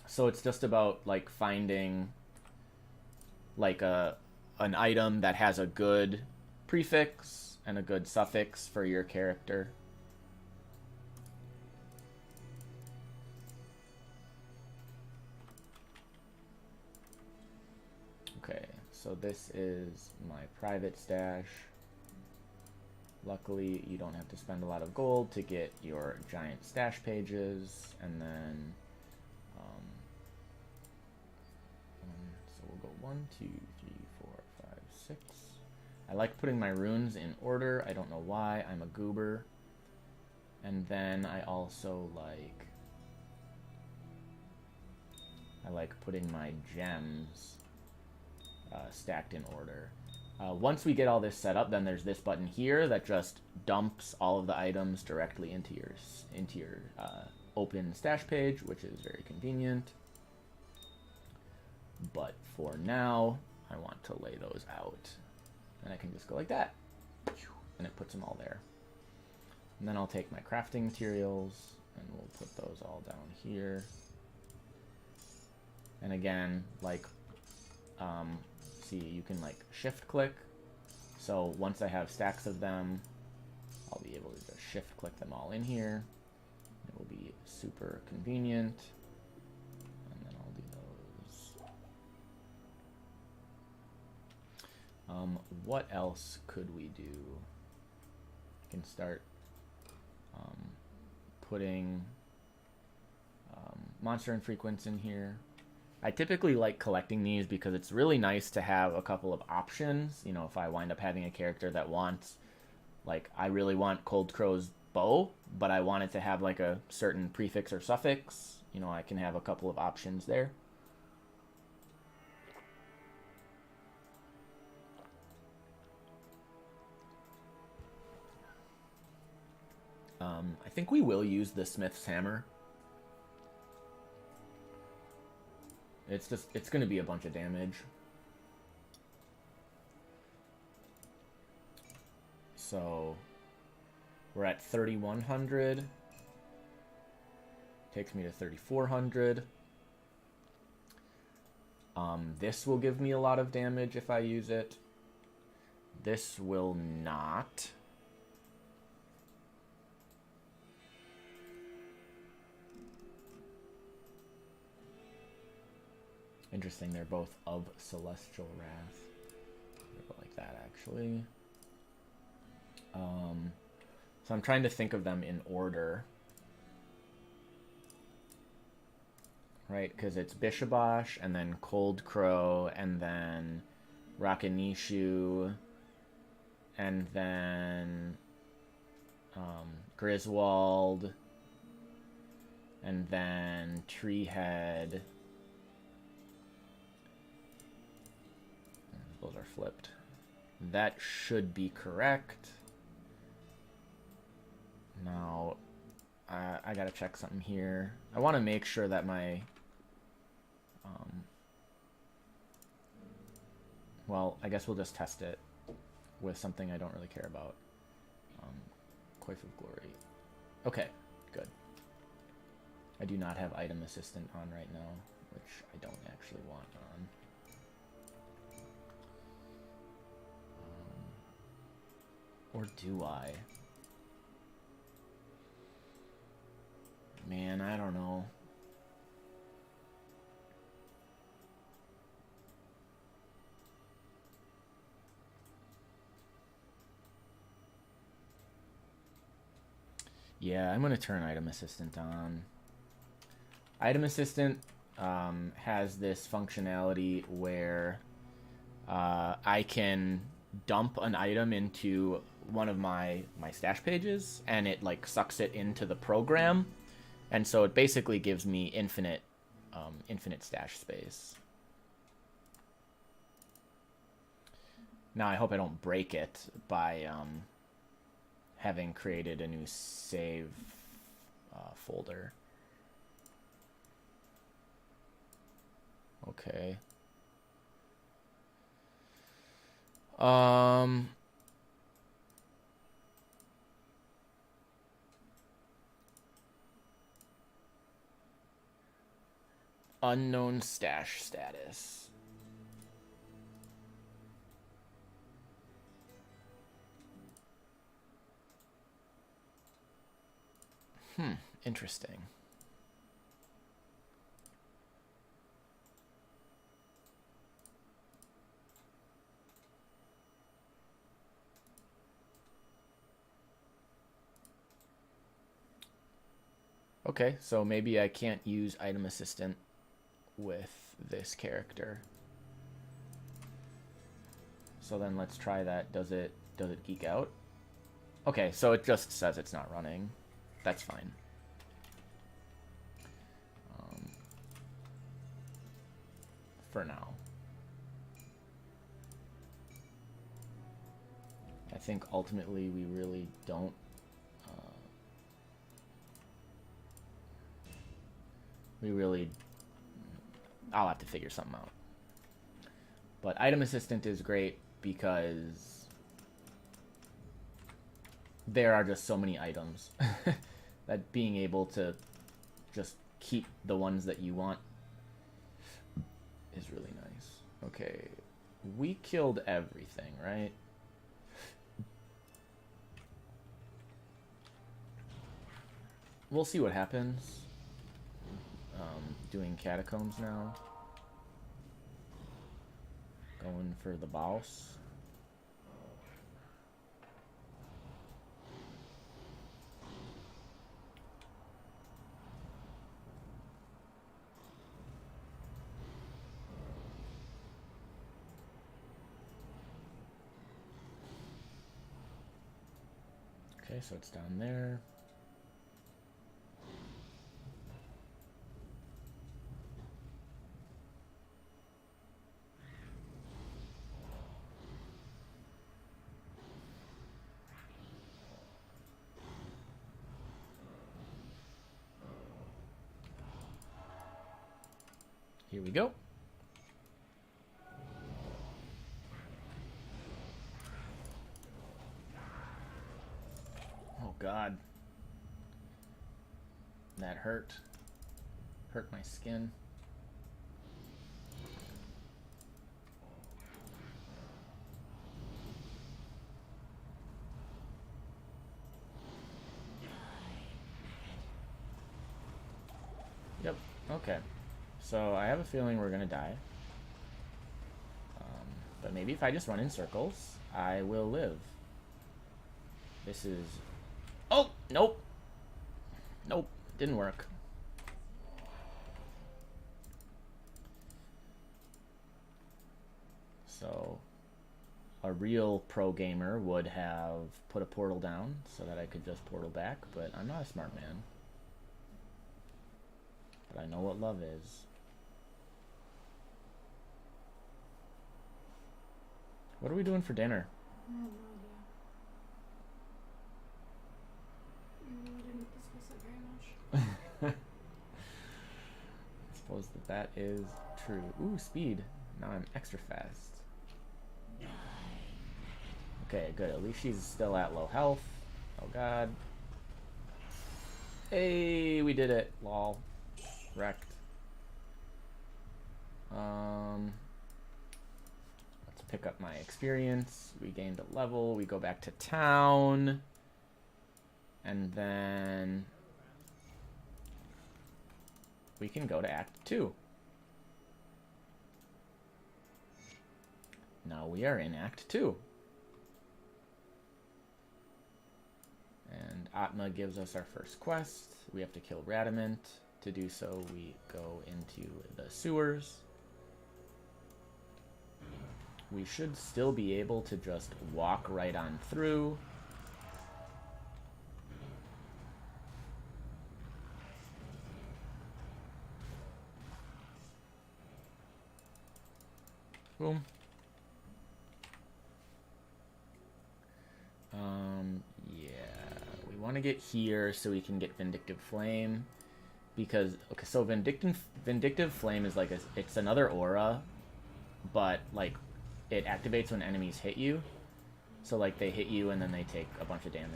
So it's just about like finding like an item that has a good prefix and a good suffix for your character. so this is my private stash. Luckily, you don't have to spend a lot of gold to get your giant stash pages, and then so we'll go 1, 2, 3, 4, 5, 6. I like putting my runes in order. I don't know why. I'm a goober. And then I also like putting my gems stacked in order. Once we get all this set up, then there's this button here that just dumps all of the items directly into your open stash page, which is very convenient. But for now, I want to lay those out. And I can just go like that. And it puts them all there. And then I'll take my crafting materials, and we'll put those all down here. And again, like, see, you can like shift click. So once I have stacks of them, I'll be able to just shift click them all in here. It will be super convenient. And then I'll do those. What else could we do? I can start putting monster infrequents in here. I typically like collecting these because it's really nice to have a couple of options. You know, if I wind up having a character that wants, like, I really want Cold Crow's bow, but I want it to have like a certain prefix or suffix, you know, I can have a couple of options there. I think we will use the Smith's Hammer. It's going to be a bunch of damage. So we're at 3,100. Takes me to 3,400. This will give me a lot of damage if I use it. This will not. Interesting, they're both of Celestial Wrath. Go like that, actually. So I'm trying to think of them in order. Right, because it's Bishabosh, and then Cold Crow, and then Rakanishu, and then Griswold, and then Treehead. Those are flipped. That should be correct. Now, I gotta check something here. I want to make sure that my... well, I guess we'll just test it with something I don't really care about. Coif of Glory. Okay, good. I do not have Item Assistant on right now, which I don't actually want on. Or do I? Man, I don't know. Yeah, I'm gonna turn Item Assistant on. Item Assistant has this functionality where I can dump an item into one of my stash pages, and it like sucks it into the program, and so it basically gives me infinite stash space. Now I hope I don't break it by having created a new save folder. Okay. Unknown stash status. Interesting. Okay, so maybe I can't use item assistant with this character. So then let's try that. Does it geek out? Okay, so it just says it's not running. That's fine. For now. I think ultimately we really don't I'll have to figure something out. But item assistant is great because there are just so many items that being able to just keep the ones that you want is really nice. Okay, we killed everything, right? We'll see what happens. Doing catacombs now. Going for the boss. Okay, so it's down there. Here we go. Oh God. That hurt. Hurt my skin. Yep, okay. So I have a feeling we're gonna die. But maybe if I just run in circles, I will live. This is... Oh! Nope! Nope, didn't work. So, a real pro gamer would have put a portal down so that I could just portal back, but I'm not a smart man. But I know what love is. What are we doing for dinner? I have no idea. We didn't discuss it very much. I suppose that is true. Ooh, speed. Now I'm extra fast. Okay, good. At least she's still at low health. Oh god. Hey, we did it. Lol. Wrecked. Let's pick up my experience. We gained a level. We go back to town. And then we can go to Act 2. Now we are in Act 2. And Atma gives us our first quest. We have to kill Radamant. To do so, we go into the sewers. We should still be able to just walk right on through. Boom. Yeah, we want to get here so we can get Vindictive Flame, because okay, so Vindictive Flame is like it's another aura, but like it activates when enemies hit you, so like they hit you and then they take a bunch of damage.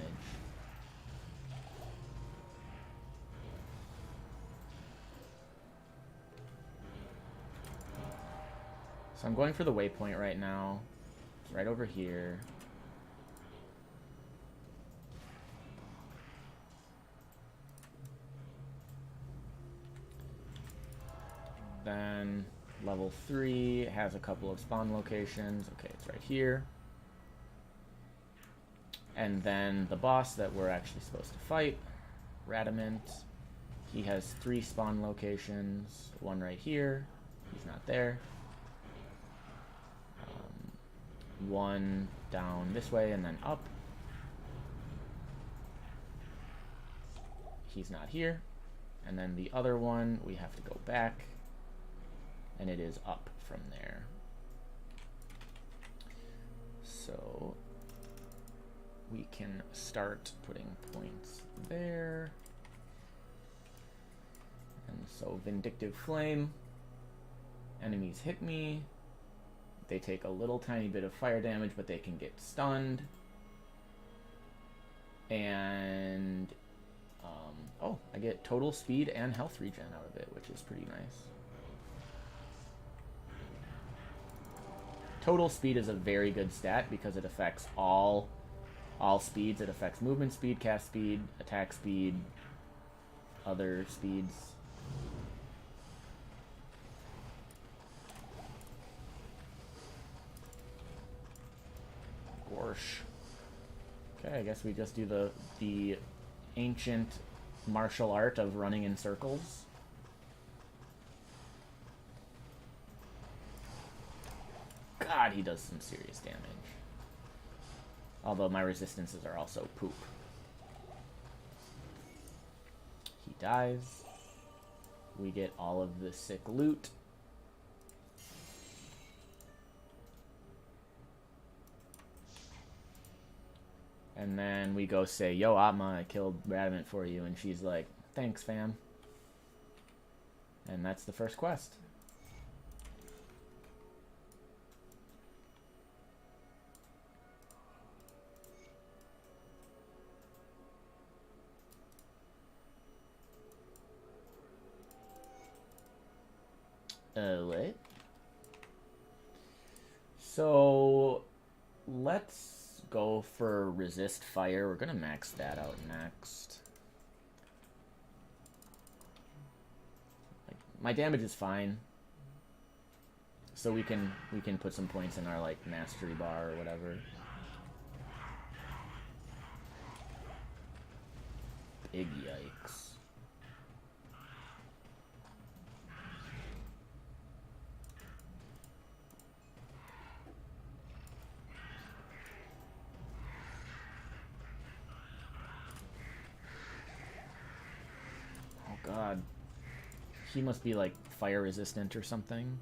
So I'm going for the waypoint right now. It's right over here. Then level 3 has a couple of spawn locations. Okay, it's right here. And then the boss that we're actually supposed to fight, Radamant. He has 3 spawn locations. One right here. He's not there. One down this way and then up. He's not here. And then the other one, we have to go back. And it is up from there. So we can start putting points there. And so Vindictive Flame. Enemies hit me. They take a little tiny bit of fire damage, but they can get stunned. And oh, I get total speed and health regen out of it, which is pretty nice. Total speed is a very good stat because it affects all speeds. It affects movement speed, cast speed, attack speed, other speeds. Gorsh. Okay, I guess we just do the ancient martial art of running in circles. God, he does some serious damage. Although my resistances are also poop. He dies. We get all of the sick loot. And then we go say, yo, Atma, I killed Radamant for you. And she's like, thanks, fam. And that's the first quest. What? So, let's go for resist fire. We're gonna max that out next. Like, my damage is fine, so we can put some points in our like mastery bar or whatever. Big yikes. God. He must be like fire resistant or something.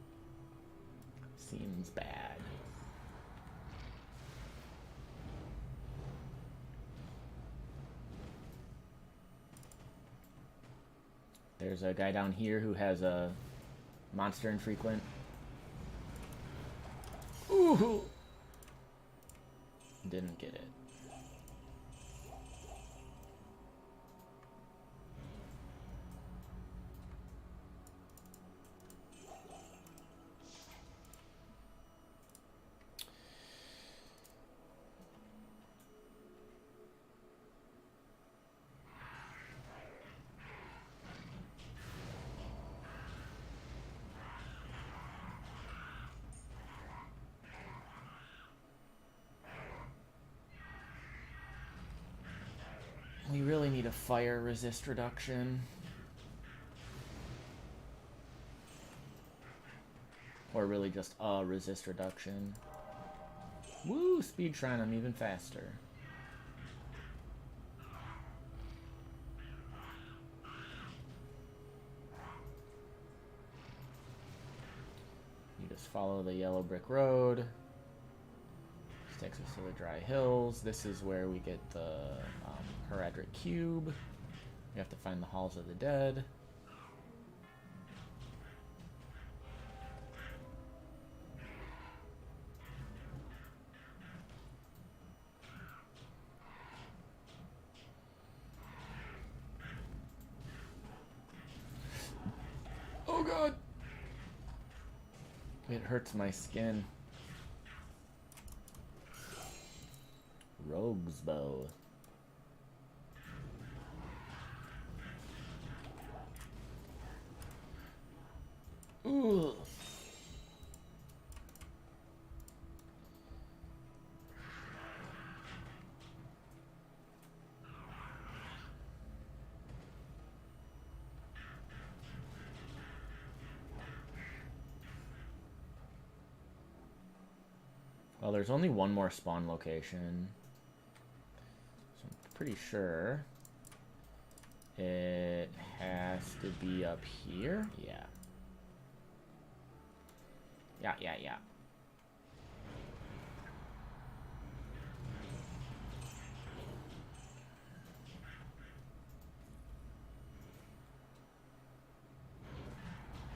Seems bad. There's a guy down here who has a monster infrequent. Ooh! Didn't get it. We really need a fire resist reduction. Or really just a resist reduction. Woo! Speed Shrine, I'm even faster. You just follow the yellow brick road. This takes us to the dry hills. This is where we get the Heredric Cube. We have to find the Halls of the Dead. Oh god! It hurts my skin. Rogue's Bow. Ooh. Well, there's only one more spawn location. So I'm pretty sure it has to be up here. Yeah. Yeah.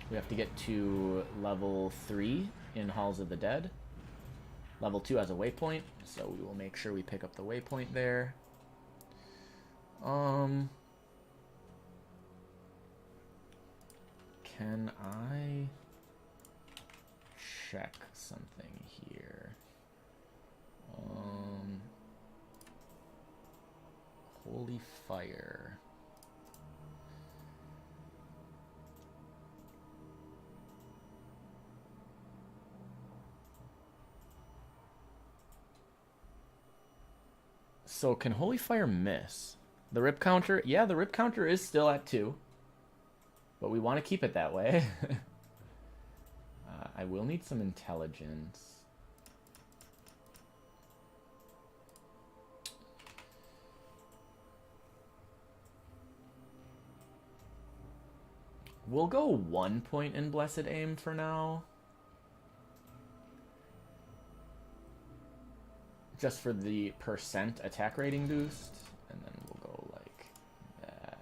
We have to get to level 3 in Halls of the Dead. Level 2 has a waypoint, so we will make sure we pick up the waypoint there. Can I check something here? Holy fire. So can Holy Fire miss? The rip counter, yeah, the rip counter is still at 2. But we want to keep it that way. I will need some intelligence. We'll go 1 point in Blessed Aim for now. Just for the percent attack rating boost. And then we'll go like that.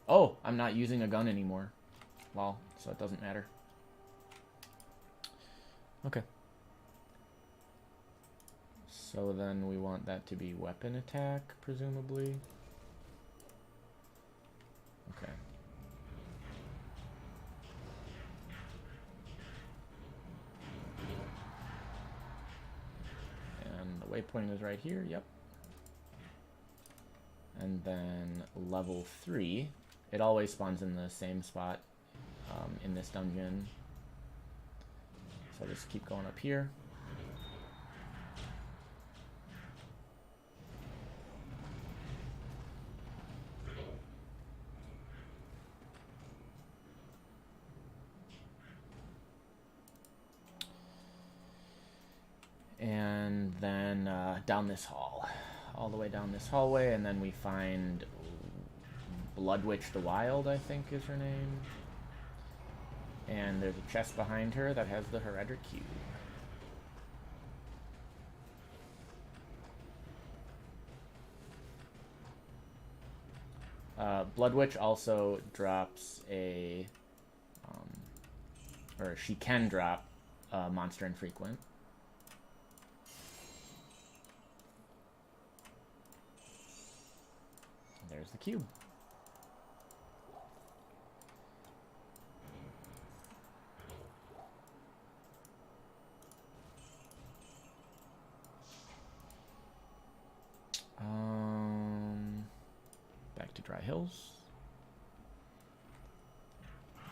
Oh, I'm not using a gun anymore. Well, so it doesn't matter. Okay. So then we want that to be weapon attack, presumably. Okay. And the waypoint is right here, yep. And then level 3, it always spawns in the same spot in this dungeon. So I'll just keep going up here. And then down this hall. All the way down this hallway, and then we find Bloodwitch the Wild, I think is her name. And there's a chest behind her that has the Heredric Cube. Bloodwitch also drops a... or she can drop a monster infrequent. There's the cube. Back to Dry Hills.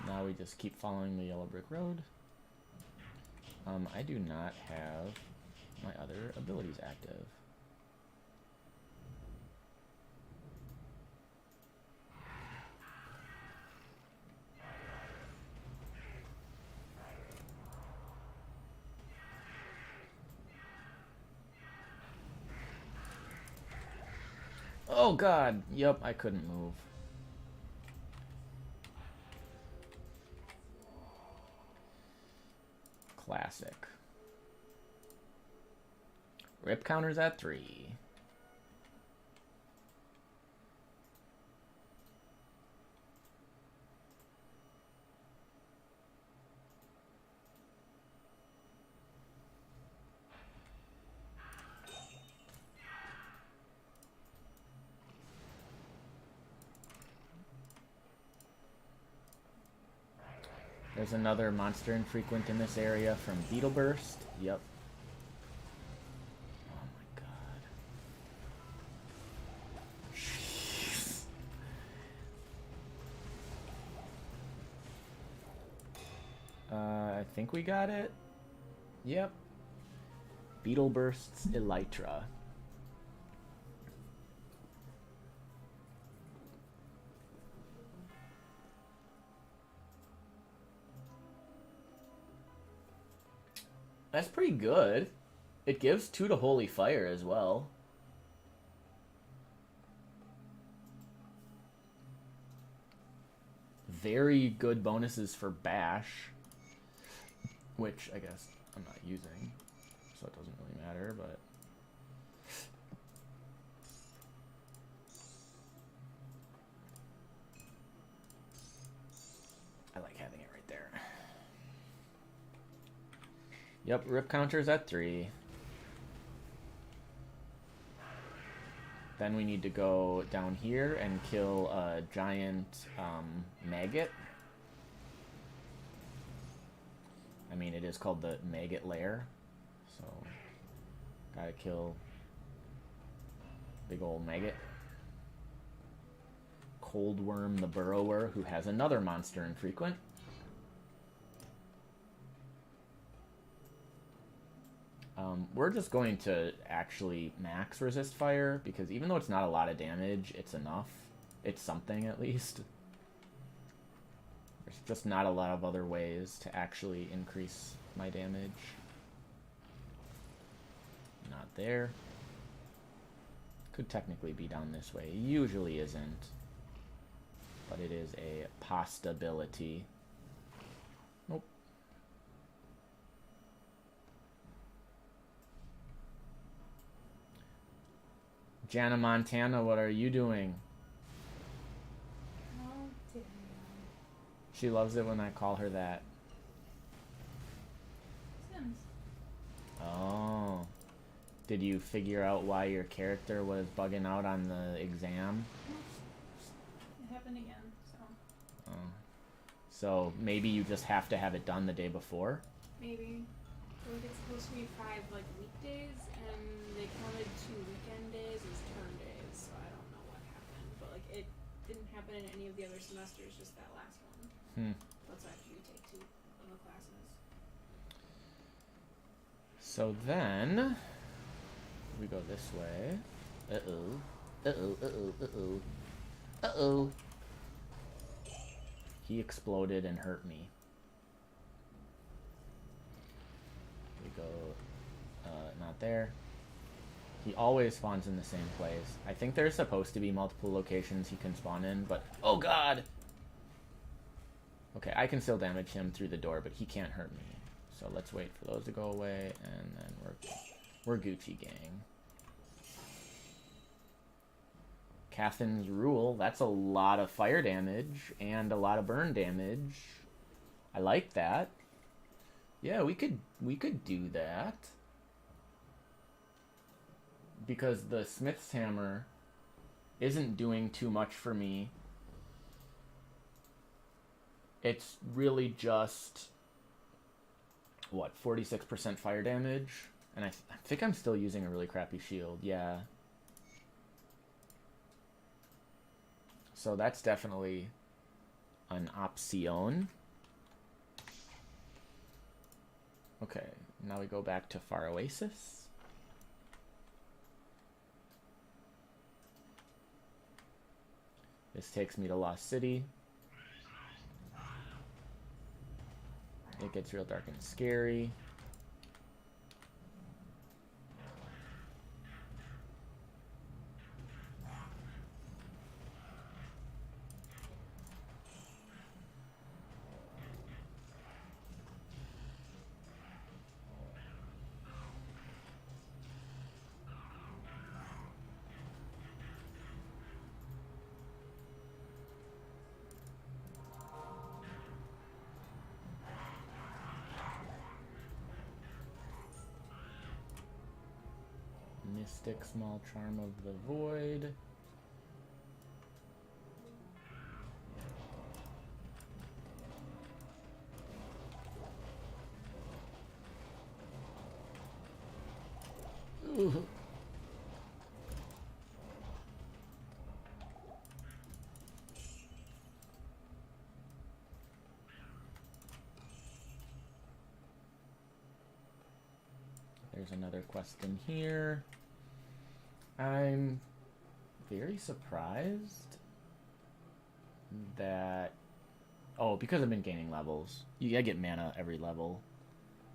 Now we just keep following the yellow brick road. I do not have my other abilities active. Oh god, yep, I couldn't move. Classic. Rip counters at 3. There's another monster infrequent in this area from Beetle Burst. Yep. Oh my god. Jeez. I think we got it. Yep. Beetle Burst's Elytra. That's pretty good. It gives 2 to Holy Fire as well. Very good bonuses for Bash, which I guess I'm not using, so it doesn't really matter, but... I like having it right there. Yep, rip counter's at 3. Then we need to go down here and kill a giant maggot. I mean, it is called the maggot lair, so gotta kill big old maggot. Cold Worm the Burrower, who has another monster infrequent. We're just going to actually max resist fire, because even though it's not a lot of damage, it's enough. It's something, at least. There's just not a lot of other ways to actually increase my damage. Not there. Could technically be down this way. It usually isn't. But it is a possibility. Nope. Jana Montana, what are you doing? How dare you? She loves it when I call her that. Sims. Oh. Did you figure out why your character was bugging out on the exam? It happened again, so. Oh. So maybe you just have to have it done the day before? Maybe. I think it's supposed to be 5 like weekdays, and they counted 2 weekend days as term days, so I don't know what happened. But like it didn't happen in any of the other semesters, just that last one. That's actually you take 2 of the classes. So then we go this way. Uh-oh. Uh-oh, uh-oh, uh-oh. Uh-oh. He exploded and hurt me. We go, not there. He always spawns in the same place. I think there's supposed to be multiple locations he can spawn in, but... Oh, God! Okay, I can still damage him through the door, but he can't hurt me. So let's wait for those to go away, and then we're Gucci gang. Cathin's Rule, that's a lot of fire damage and a lot of burn damage. I like that. Yeah, we could do that. Because the Smith's Hammer isn't doing too much for me. It's really just, what, 46% fire damage? And I think I'm still using a really crappy shield, yeah. So that's definitely an option. Okay, now we go back to Far Oasis. This takes me to Lost City. It gets real dark and scary. Mystic Small Charm of the Void. Ooh. There's another quest in here. I'm very surprised that... Oh, because I've been gaining levels. I get mana every level.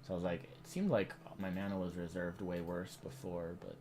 So I was like, it seemed like my mana was reserved way worse before, but...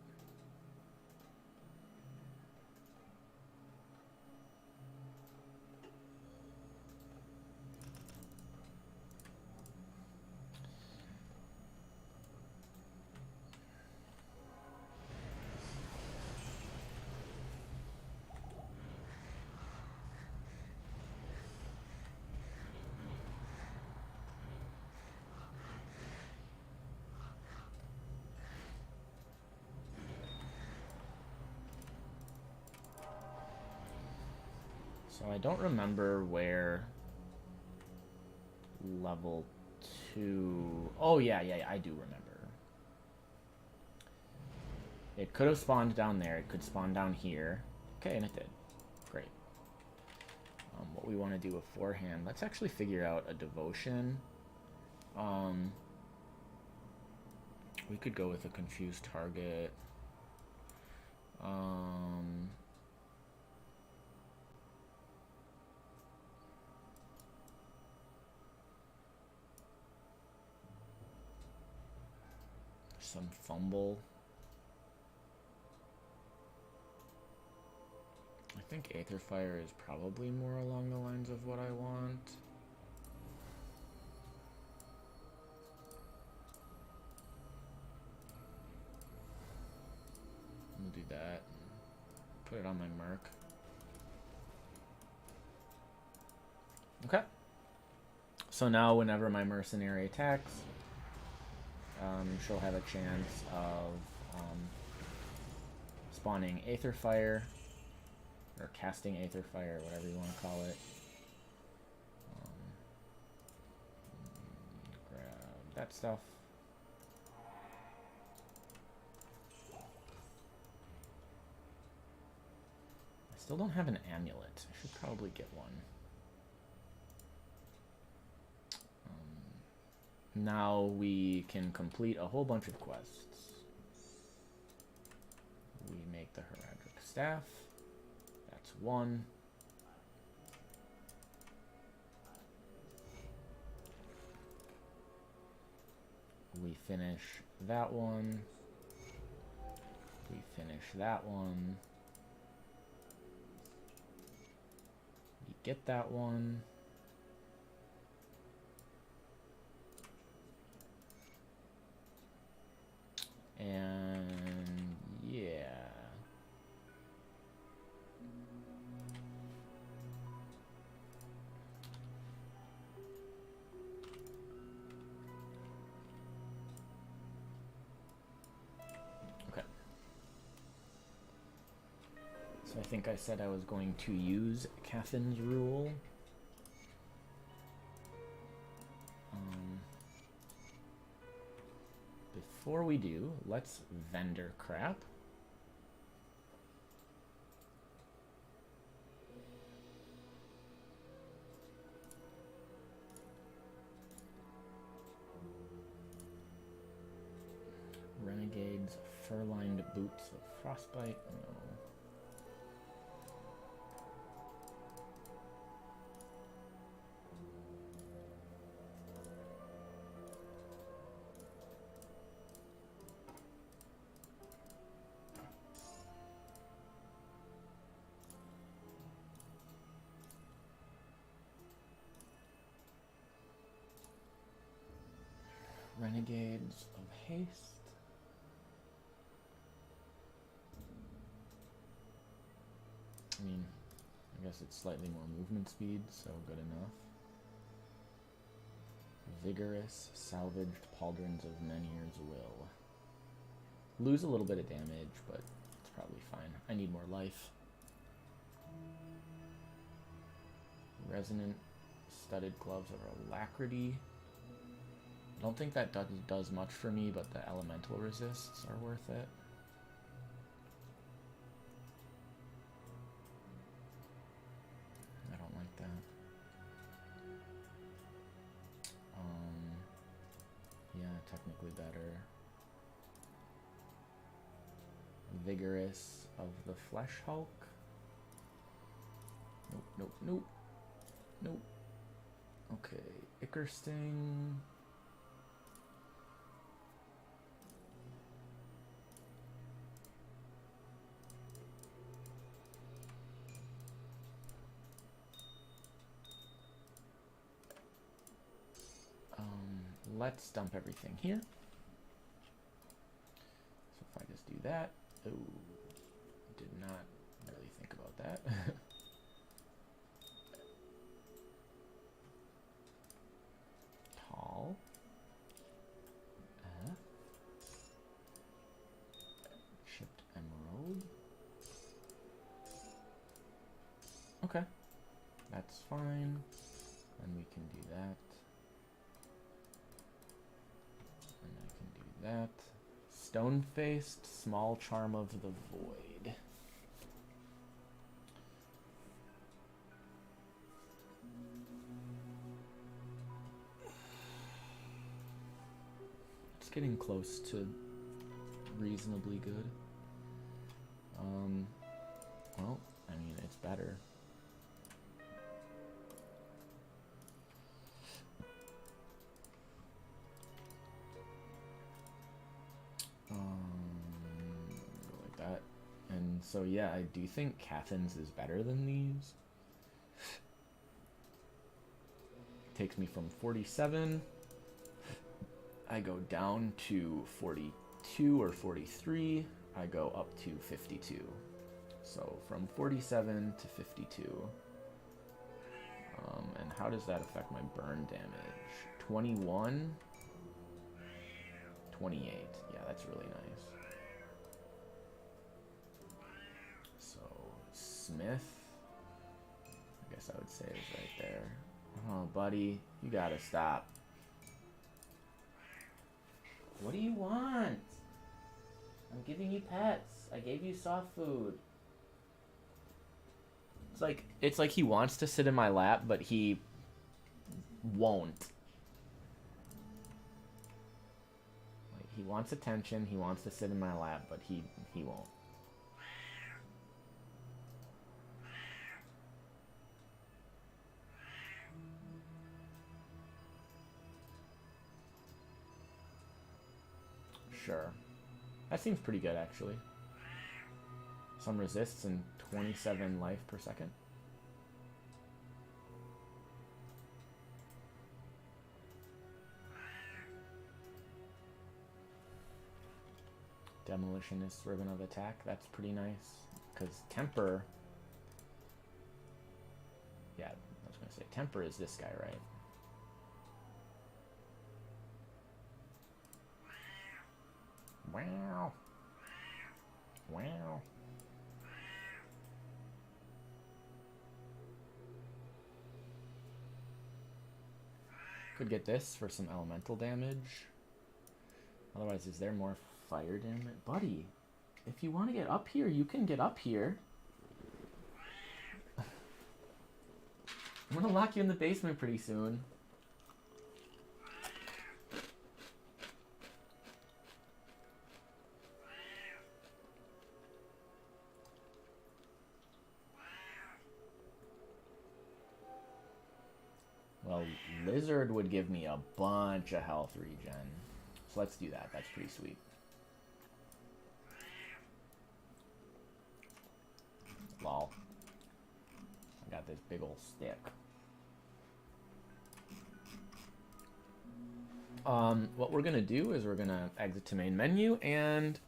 So I don't remember where level 2... Oh, yeah, I do remember. It could have spawned down there. It could spawn down here. Okay, and it did. Great. What we want to do beforehand, let's actually figure out a devotion. We could go with a confused target. Some fumble. I think Aetherfire is probably more along the lines of what I want. We'll do that. Put it on my Merc. Okay. So now whenever my mercenary attacks, she'll have a chance of spawning Aetherfire, or casting Aetherfire, whatever you want to call it. Grab that stuff. I still don't have an amulet. I should probably get one. Now we can complete a whole bunch of quests. We make the Heraldric Staff. That's one. We finish that one. We finish that one. We get that one. And yeah. Okay. So I think I said I was going to use Cathin's Rule. Before we do, let's vendor crap. Renegade's fur-lined boots of frostbite. No. Renegades of haste. I mean, I guess it's slightly more movement speed, so good enough. Vigorous, salvaged pauldrons of Menhir's Will. Lose a little bit of damage, but it's probably fine. I need more life. Resonant studded gloves of alacrity. Don't think that does much for me, but the elemental resists are worth it. I don't like that. Yeah, technically better. Vigorous of the Flesh Hulk. Nope, nope, nope. Nope. Okay, Ichor Sting. let's dump everything here. So if I just do that, oh, did not really think about that. Tall. Chipped emerald. Okay, that's fine. And we can do that. And I can do that. Stone-faced, small charm of the void. It's getting close to reasonably good. Well, I mean, it's better. Go like that. And so, yeah, I do think Cathins is better than these. Takes me from 47. I go down to 42 or 43. I go up to 52. So from 47 to 52. And how does that affect my burn damage? 21? 28. Yeah, that's really nice. So, Smith, I guess I would say is right there. Oh, buddy, you gotta stop. What do you want? I'm giving you pets. I gave you soft food. It's like he wants to sit in my lap, but he won't. Like, he wants attention, he wants to sit in my lap, but he won't. Sure. That seems pretty good, actually. Some resists and 27 life per second. Demolitionist ribbon of attack. That's pretty nice. Because temper... Yeah, I was going to say, temper is this guy, right? Wow. Wow. Could get this for some elemental damage. Otherwise, is there more fire damage? Buddy, if you want to get up here, you can get up here. I'm gonna lock you in the basement pretty soon. Well, Lizard would give me a bunch of health regen. So let's do that. That's pretty sweet. Lol. I got this big old stick. What we're gonna do is we're gonna exit to main menu, and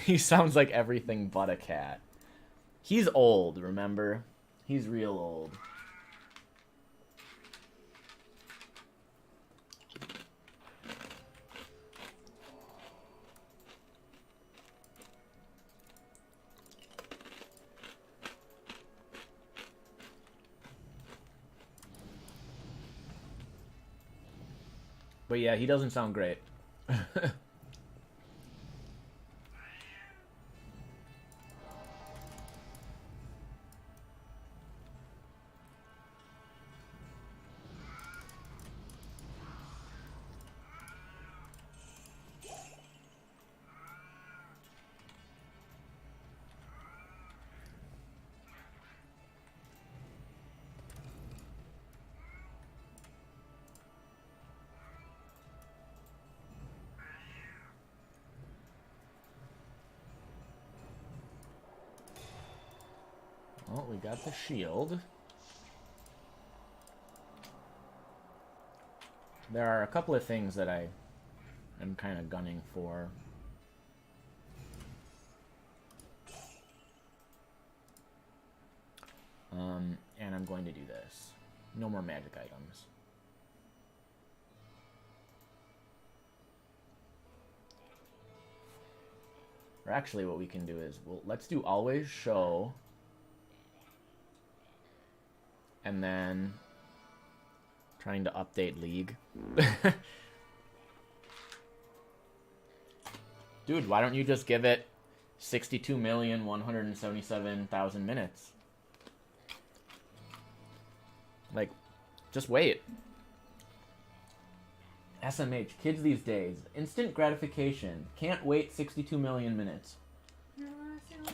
he sounds like everything but a cat. He's old, remember? He's real old. But yeah, he doesn't sound great. Well, we got the shield. There are a couple of things that I am kind of gunning for. And I'm going to do this. No more magic items. Or actually what we can do is, well, let's do always show. And then trying to update League. Dude, why don't you just give it 62,177,000 minutes? Like, just wait. SMH, kids these days, instant gratification. Can't wait 62 million minutes. You're not saying that.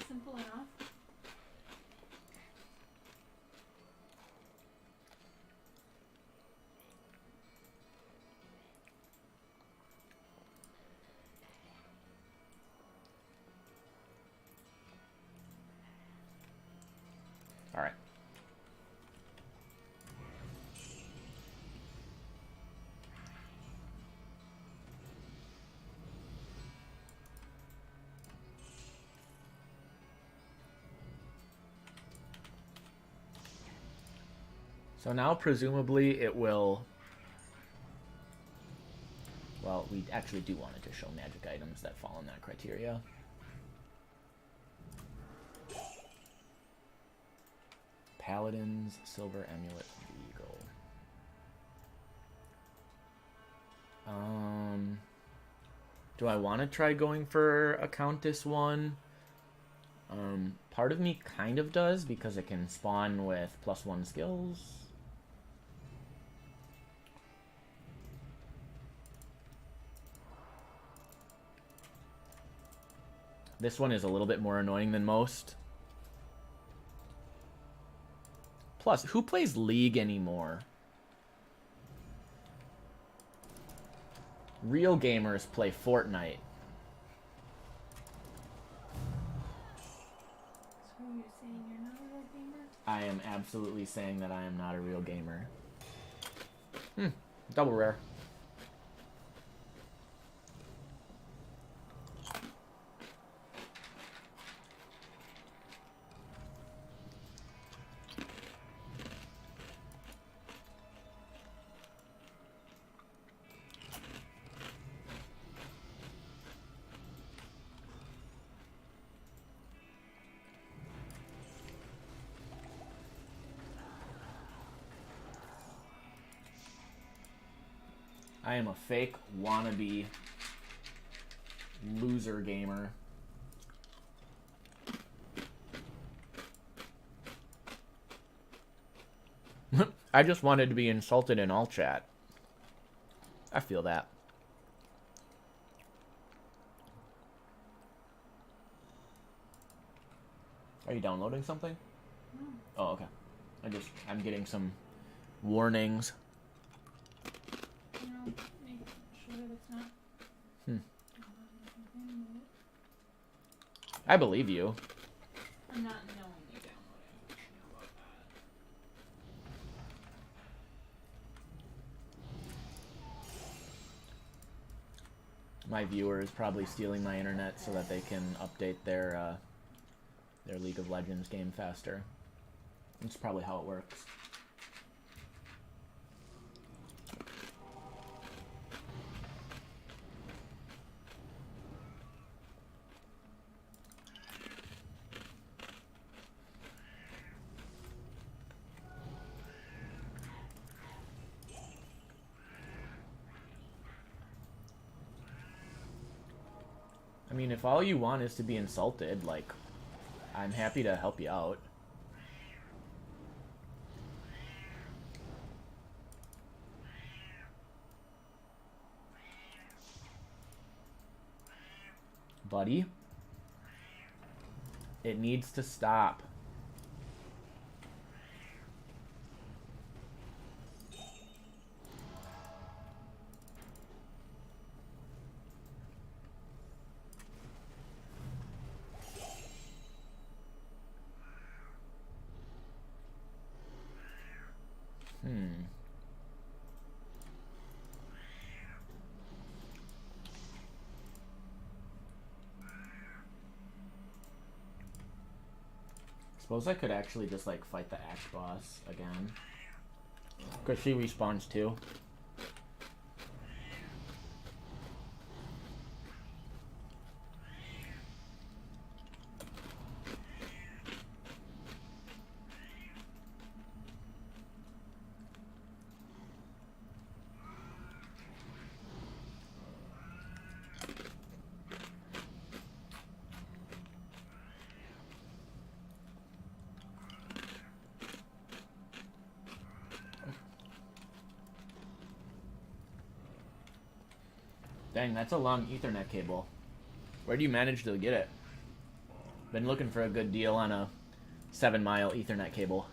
Simple enough. All right. So now presumably it will... Well, we actually do want it to show magic items that fall in that criteria. Paladins, Silver Amulet, Eagle. Do I want to try going for a Countess one? Part of me kind of does, because it can spawn with +1 skills. This one is a little bit more annoying than most. Plus, who plays League anymore? Real gamers play Fortnite. So you're saying you're not a real gamer? I am absolutely saying that I am not a real gamer. Double rare. I am a fake wannabe loser gamer. I just wanted to be insulted in all chat. I feel that. Are you downloading something? No. Oh, okay. I'm getting some warnings. No, make sure that it's not. I believe you. I'm not knowingly downloading. I know about that. My viewer is probably stealing my internet so that they can update their League of Legends game faster. That's probably how it works. I mean, if all you want is to be insulted, like, I'm happy to help you out. Buddy, it needs to stop. Suppose I could actually just like fight the axe boss again. Because she respawns too. Dang, that's a long Ethernet cable. Where do you manage to get it? Been looking for a good deal on a 7-mile Ethernet cable.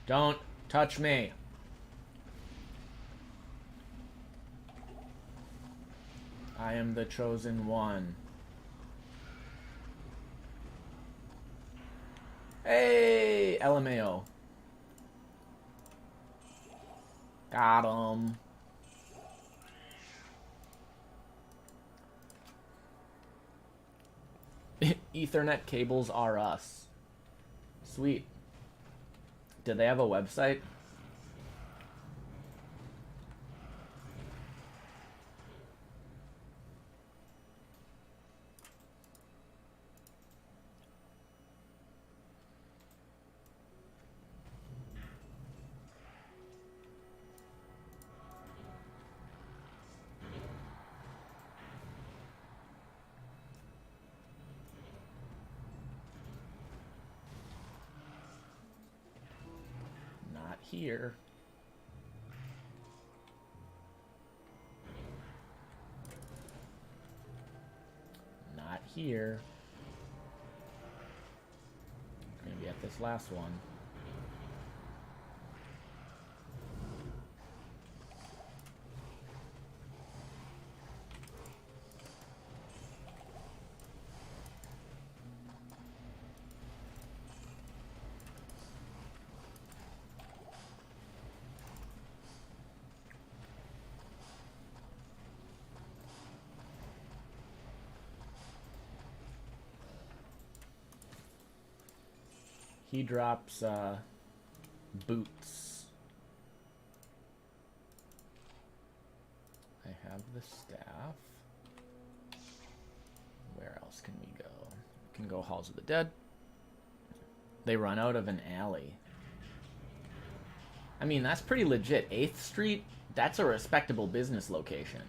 Don't touch me. I am the chosen one. Hey, LMAO. Got him. Ethernet cables are us. Sweet. Do they have a website? Not here. Not here. Maybe at this last one. He drops boots. I have the staff. Where else can we go? We can go Halls of the Dead. They run out of an alley. I mean, that's pretty legit. 8th Street, that's a respectable business location.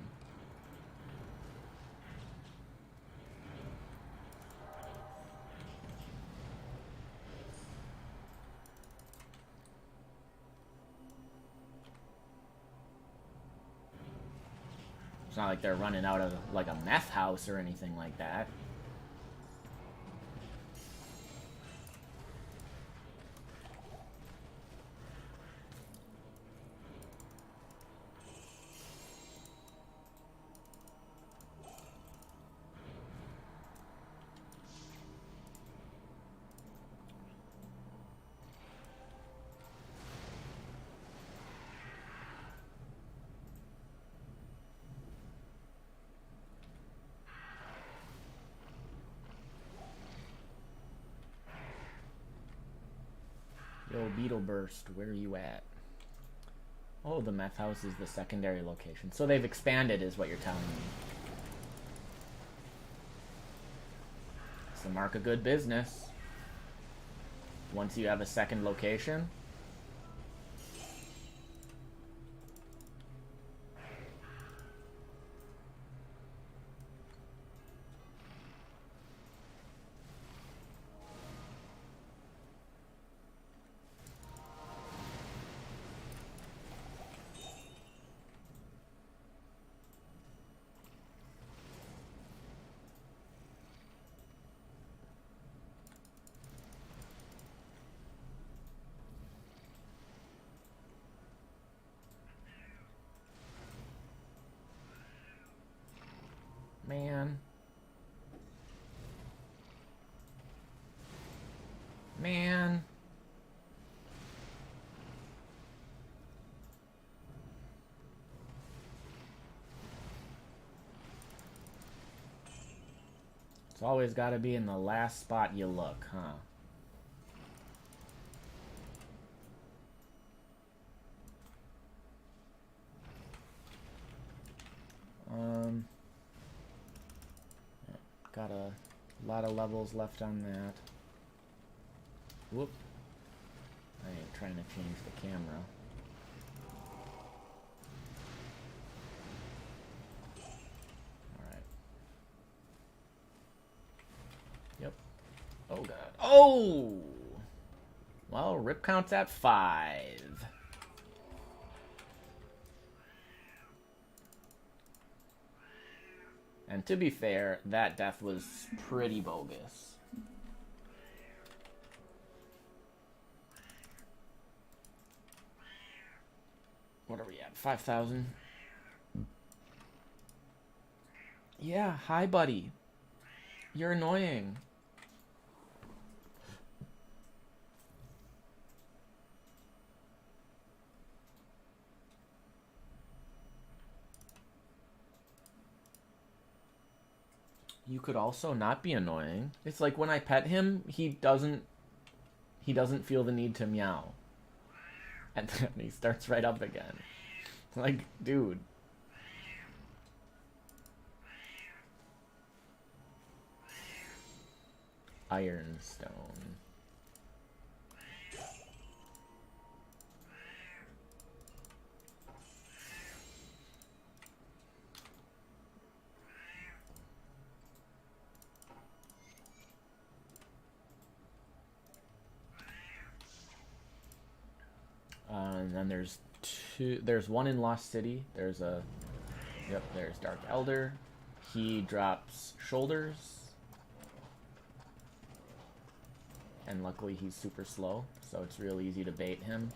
It's not like they're running out of like a meth house or anything like that. Yo, Beetle Burst, where are you at? Oh, the meth house is the secondary location. So they've expanded, is what you're telling me. It's the mark of good business. Once you have a second location. Man. It's always got to be in the last spot you look, huh? Got a lot of levels left on that. Whoop. I ain't trying to change the camera. Alright. Yep. Oh god. Oh! Well, rip count's at 5. And to be fair, that death was pretty bogus. What are we at? 5,000? Yeah, hi buddy. You're annoying. You could also not be annoying. It's like when I pet him, he doesn't feel the need to meow. And then he starts right up again. Like, dude. Ironstone. And then there's one in Lost City. There's Dark Elder. He drops shoulders. And luckily he's super slow, so it's real easy to bait him.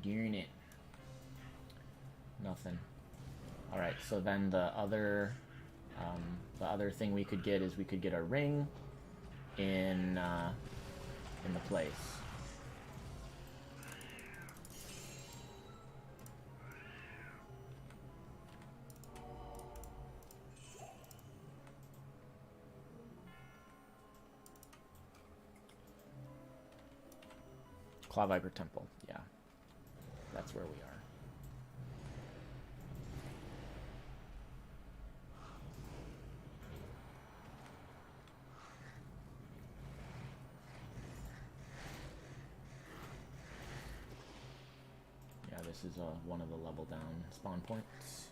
Darn it. Nothing. Alright, so then the other thing we could get is we could get a ring in the place. Claw Viper Temple, yeah. That's where we are. Yeah, this is one of the level down spawn points.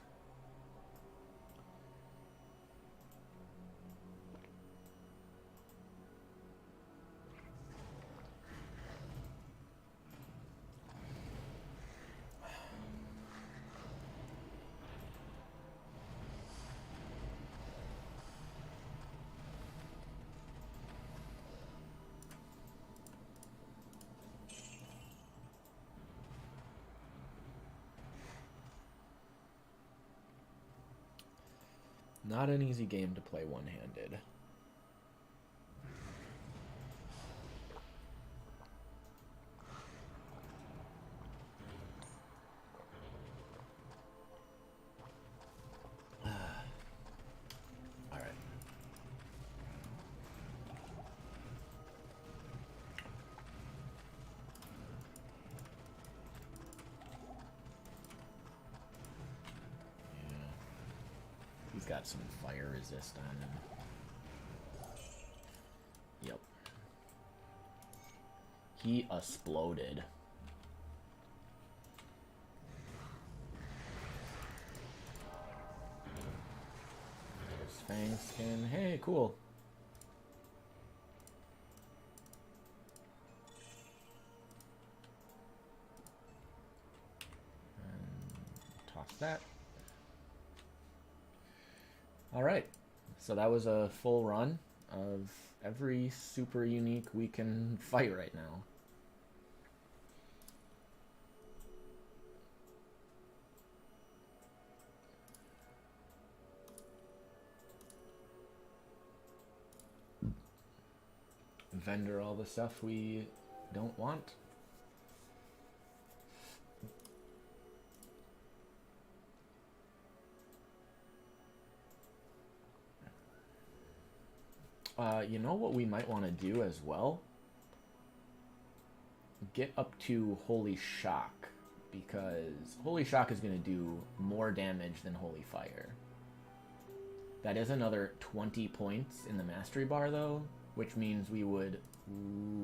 Not an easy game to play one-handed. Alright. He's got some fire resist on him. Yep. He exploded. There's Fang Skin. Hey, cool. And toss that. Alright, so that was a full run of every super unique we can fight right now. vendor all the stuff we don't want. You know what we might want to do as well? Get up to Holy Shock, because Holy Shock is going to do more damage than Holy Fire. That is another 20 points in the Mastery Bar, though, which means we would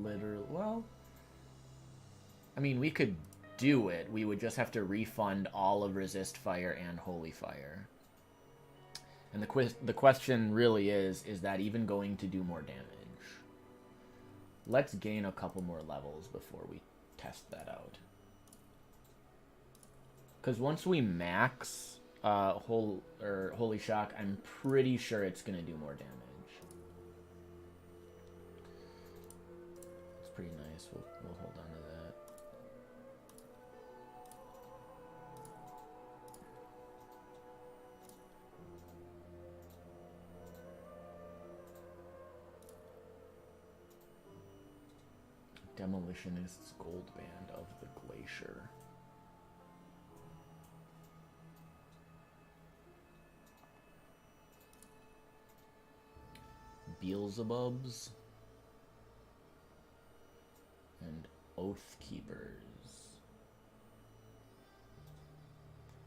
literally... Well, I mean, we could do it. We would just have to refund all of Resist Fire and Holy Fire. And the question really is that even going to do more damage? Let's gain a couple more levels before we test that out. Because once we max Holy Shock, I'm pretty sure it's going to do more damage. It's pretty nice. We'll hold on to that. Demolitionist's Gold Band of the Glacier. Beelzebubs and Oath Keepers.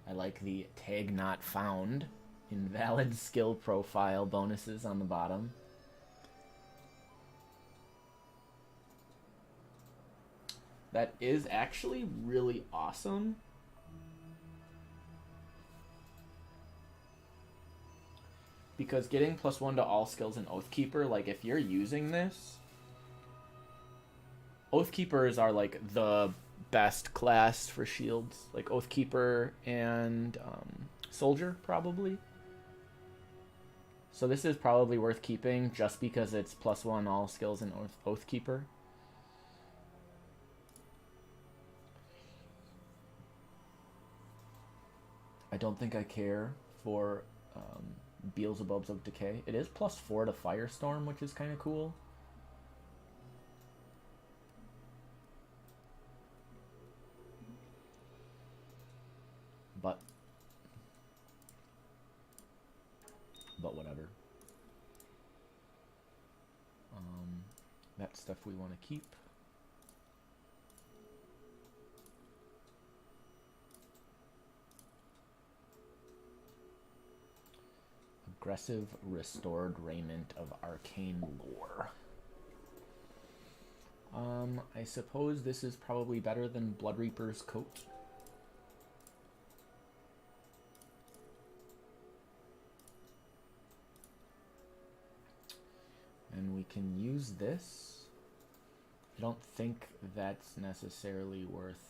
I like the tag not found, invalid skill profile bonuses on the bottom. That is actually really awesome. Because getting +1 to all skills in Oathkeeper, like if you're using this, Oathkeepers are like the best class for shields. Like Oathkeeper and Soldier, probably. So this is probably worth keeping just because it's +1 all skills in Oathkeeper. I don't think I care for Beelzebubs of Decay. It is +4 to Firestorm, which is kind of cool. But whatever. That's stuff we want to keep. Aggressive Restored Raiment of Arcane Lore. I suppose this is probably better than Blood Reaper's coat. And we can use this. I don't think that's necessarily worth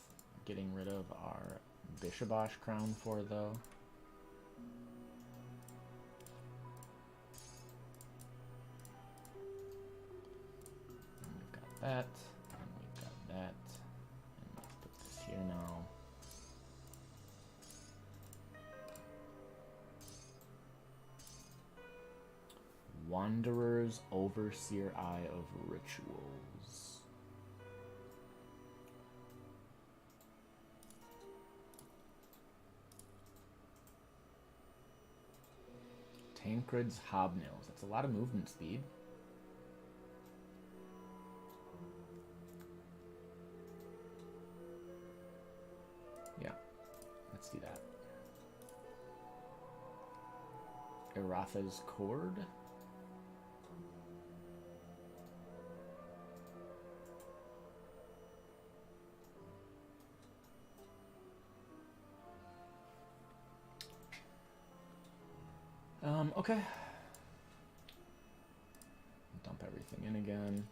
getting rid of our Bishabosh crown for, though. That, and we've got that, and let's put this here now. Wanderer's Overseer Eye of Rituals. Tancred's Hobnails. That's a lot of movement speed. Yeah, let's do that. Eratha's Cord. Okay. Dump everything in again.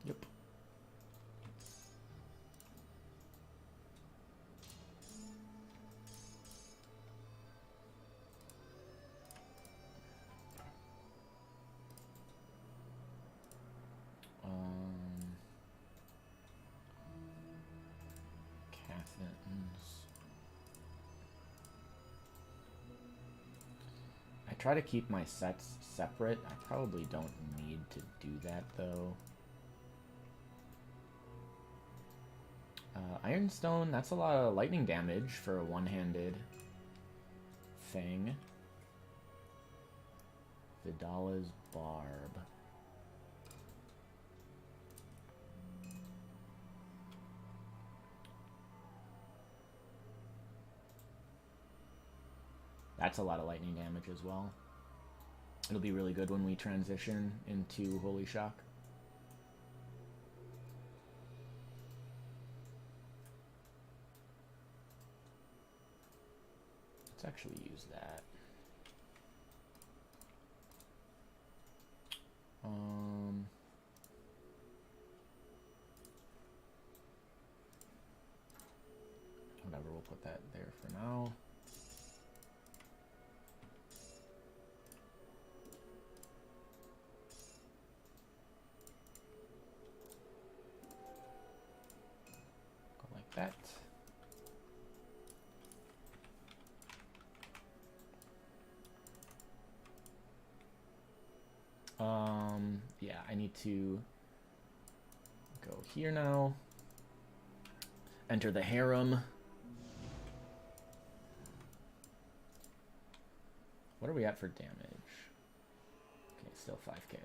Yep. Cathins. try to keep my sets separate. I probably don't need to do that, though. Ironstone, that's a lot of lightning damage for a one-handed thing. Vidala's Barb. That's a lot of lightning damage as well. It'll be really good when we transition into Holy Shock. Let's actually use that. Whatever, we'll put that there for now. Go like that. Yeah, I need to go here now. Enter the harem. What are we at for damage? Okay, still 5k.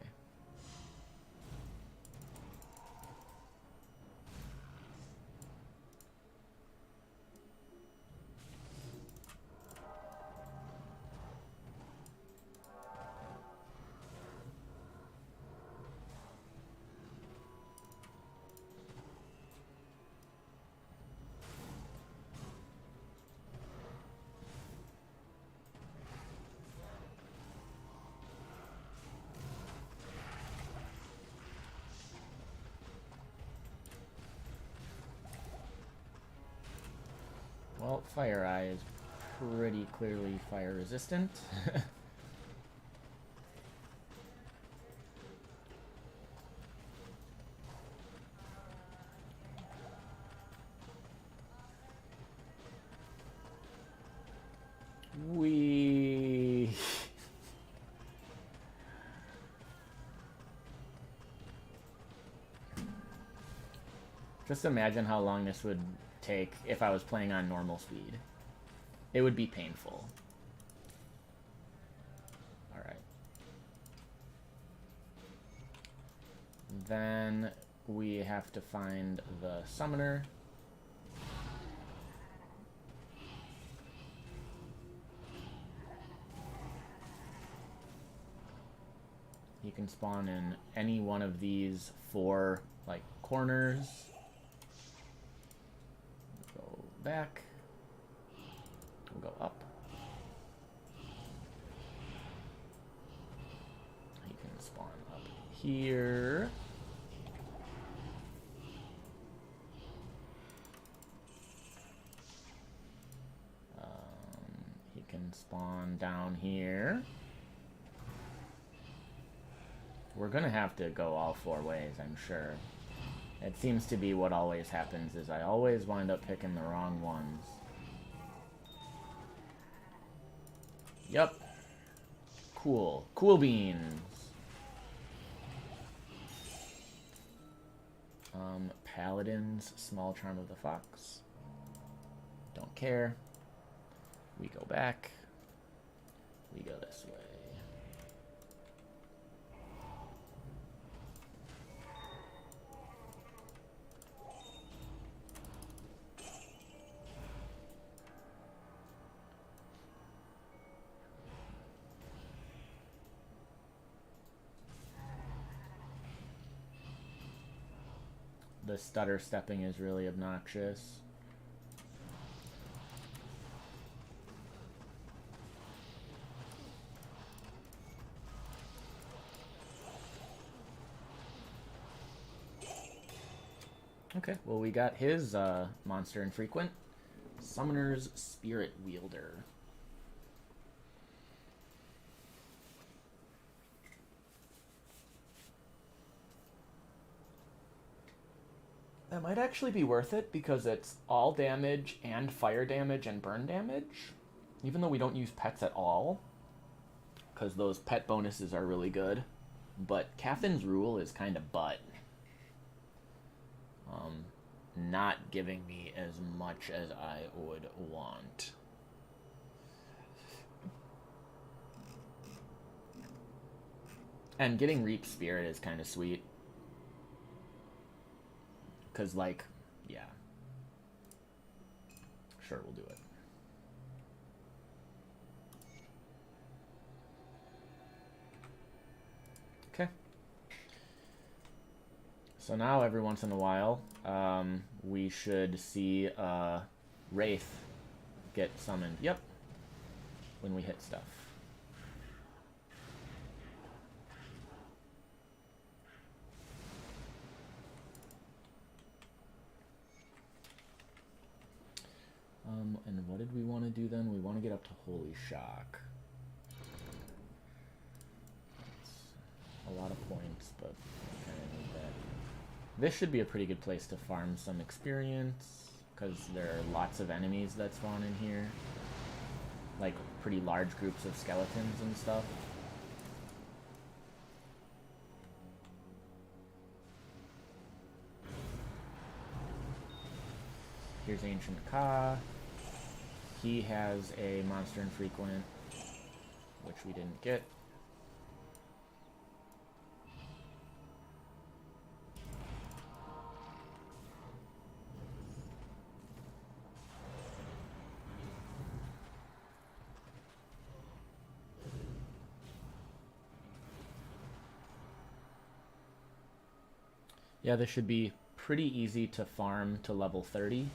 Well, Fire Eye is pretty clearly fire resistant. We... Just imagine how long this would take if I was playing on normal speed. It would be painful. Alright. Then we have to find the summoner. He can spawn in any one of these 4 like corners. Go back. We'll go up. He can spawn up here. He can spawn down here. We're gonna have to go all 4 ways, I'm sure. It seems to be what always happens, is I always wind up picking the wrong ones. Yep. Cool. Cool beans. Paladins, small charm of the fox. Don't care. We go back. We go this way. The stutter stepping is really obnoxious. Okay, well we got his monster infrequent. Summoner's Spirit Wielder. That might actually be worth it because it's all damage and fire damage and burn damage. Even though we don't use pets at all. because those pet bonuses are really good. But Cathin's Rule is kind of butt. Not giving me as much as I would want. And getting Reap Spirit is kind of sweet. Because, like, yeah. Sure, we'll do it. Okay. So now, every once in a while, we should see Wraith get summoned. Yep. When we hit stuff. And what did we want to do then? We want to get up to Holy Shock. That's a lot of points, but I kind of need that. This should be a pretty good place to farm some experience, because there are lots of enemies that spawn in here. Like, pretty large groups of skeletons and stuff. Here's Ancient Ka. He has a monster infrequent, which we didn't get. Yeah, this should be pretty easy to farm to level 30.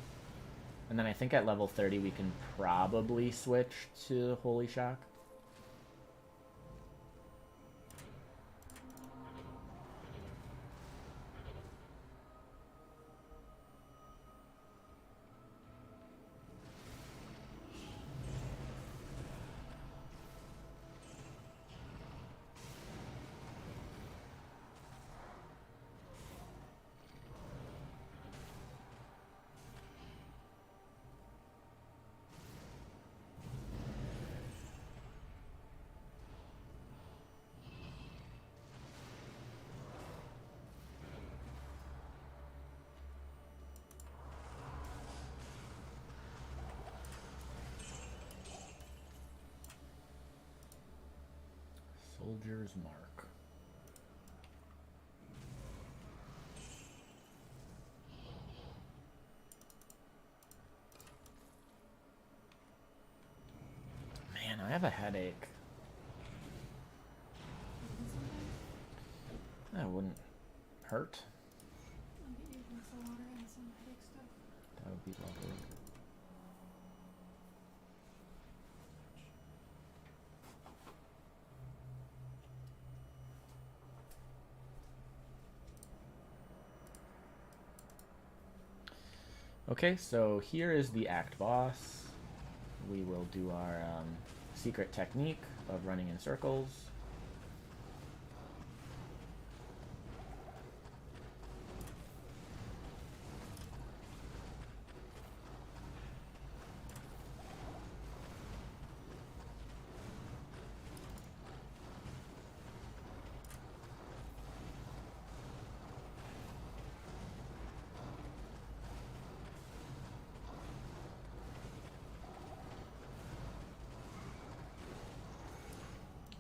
And then I think at level 30 we can probably switch to Holy Shock. Soldier's Mark. Man, I have a headache. That wouldn't hurt. I'll get you a glass of water and some headache stuff. That would be lovely. Okay, so here is the Act Boss. We will do our secret technique of running in circles.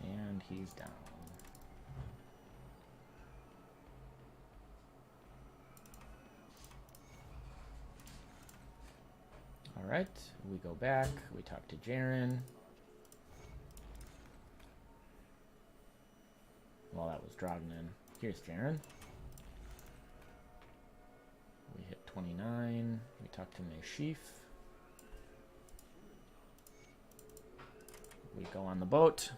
And he's down. Alright, we go back, we talk to Jaren. Well, that was Drognin. Here's Jaren. We hit 29, we talk to Meshif. We go on the boat.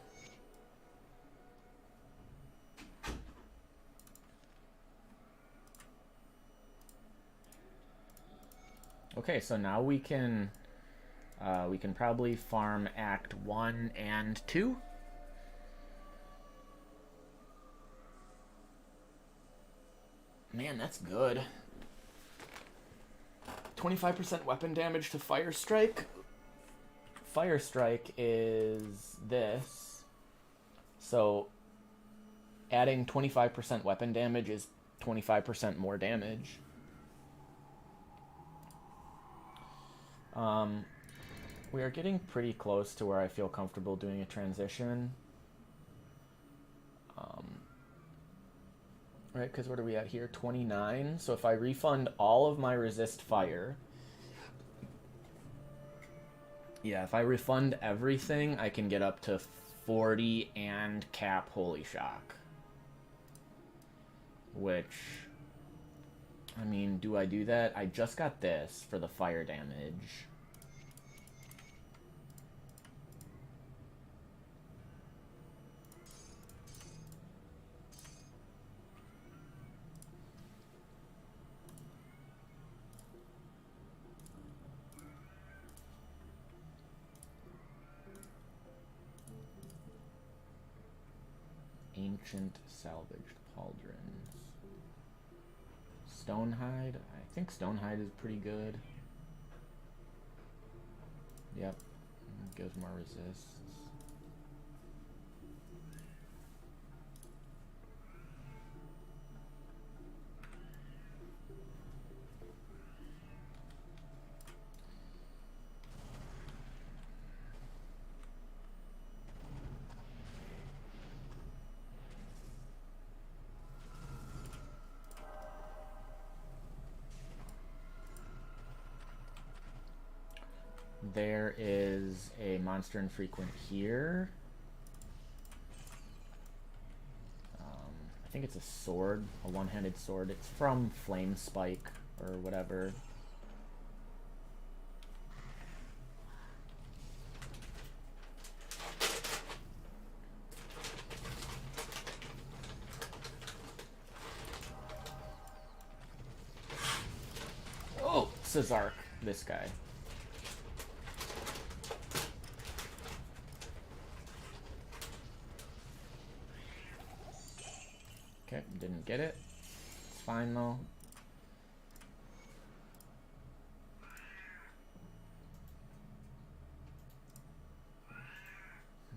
Okay, so now we can probably farm Act 1 and 2. Man, that's good. 25% weapon damage to Fire Strike. Fire Strike is this. So adding 25% weapon damage is 25% more damage. We are getting pretty close to where I feel comfortable doing a transition. Right, because what are we at here? 29. So if I refund all of my resist fire... Yeah, if I refund everything, I can get up to 40 and cap Holy Shock. Which... I mean, do I do that? I just got this for the fire damage. Ancient salvaged pauldrons. Stonehide? I think Stonehide is pretty good. Yep. Gives more resists. There is a monster infrequent here. I think it's a sword, a one-handed sword. It's from Flame Spike or whatever. Oh, Cesark, this guy. Okay, didn't get it. It's fine though.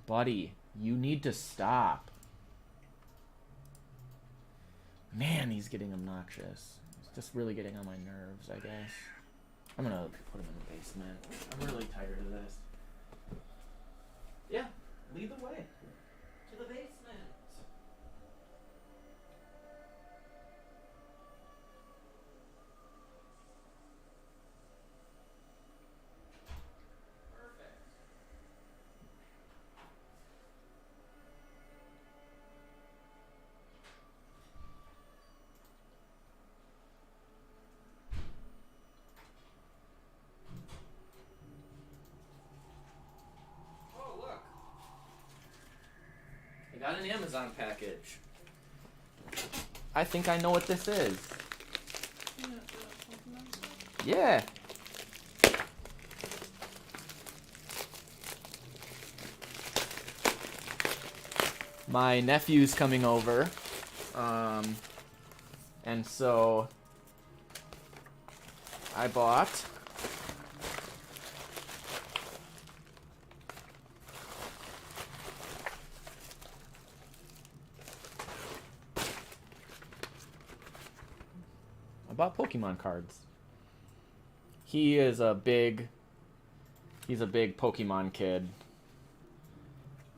Buddy, you need to stop. Man, he's getting obnoxious. He's just really getting on my nerves, I guess. I'm gonna put him in the basement. I'm really tired of this. Yeah, lead the way. To the basement. Got an Amazon package. I think I know what this is. Yeah. My nephew's coming over. And so I bought Pokemon cards. He's a big Pokemon kid.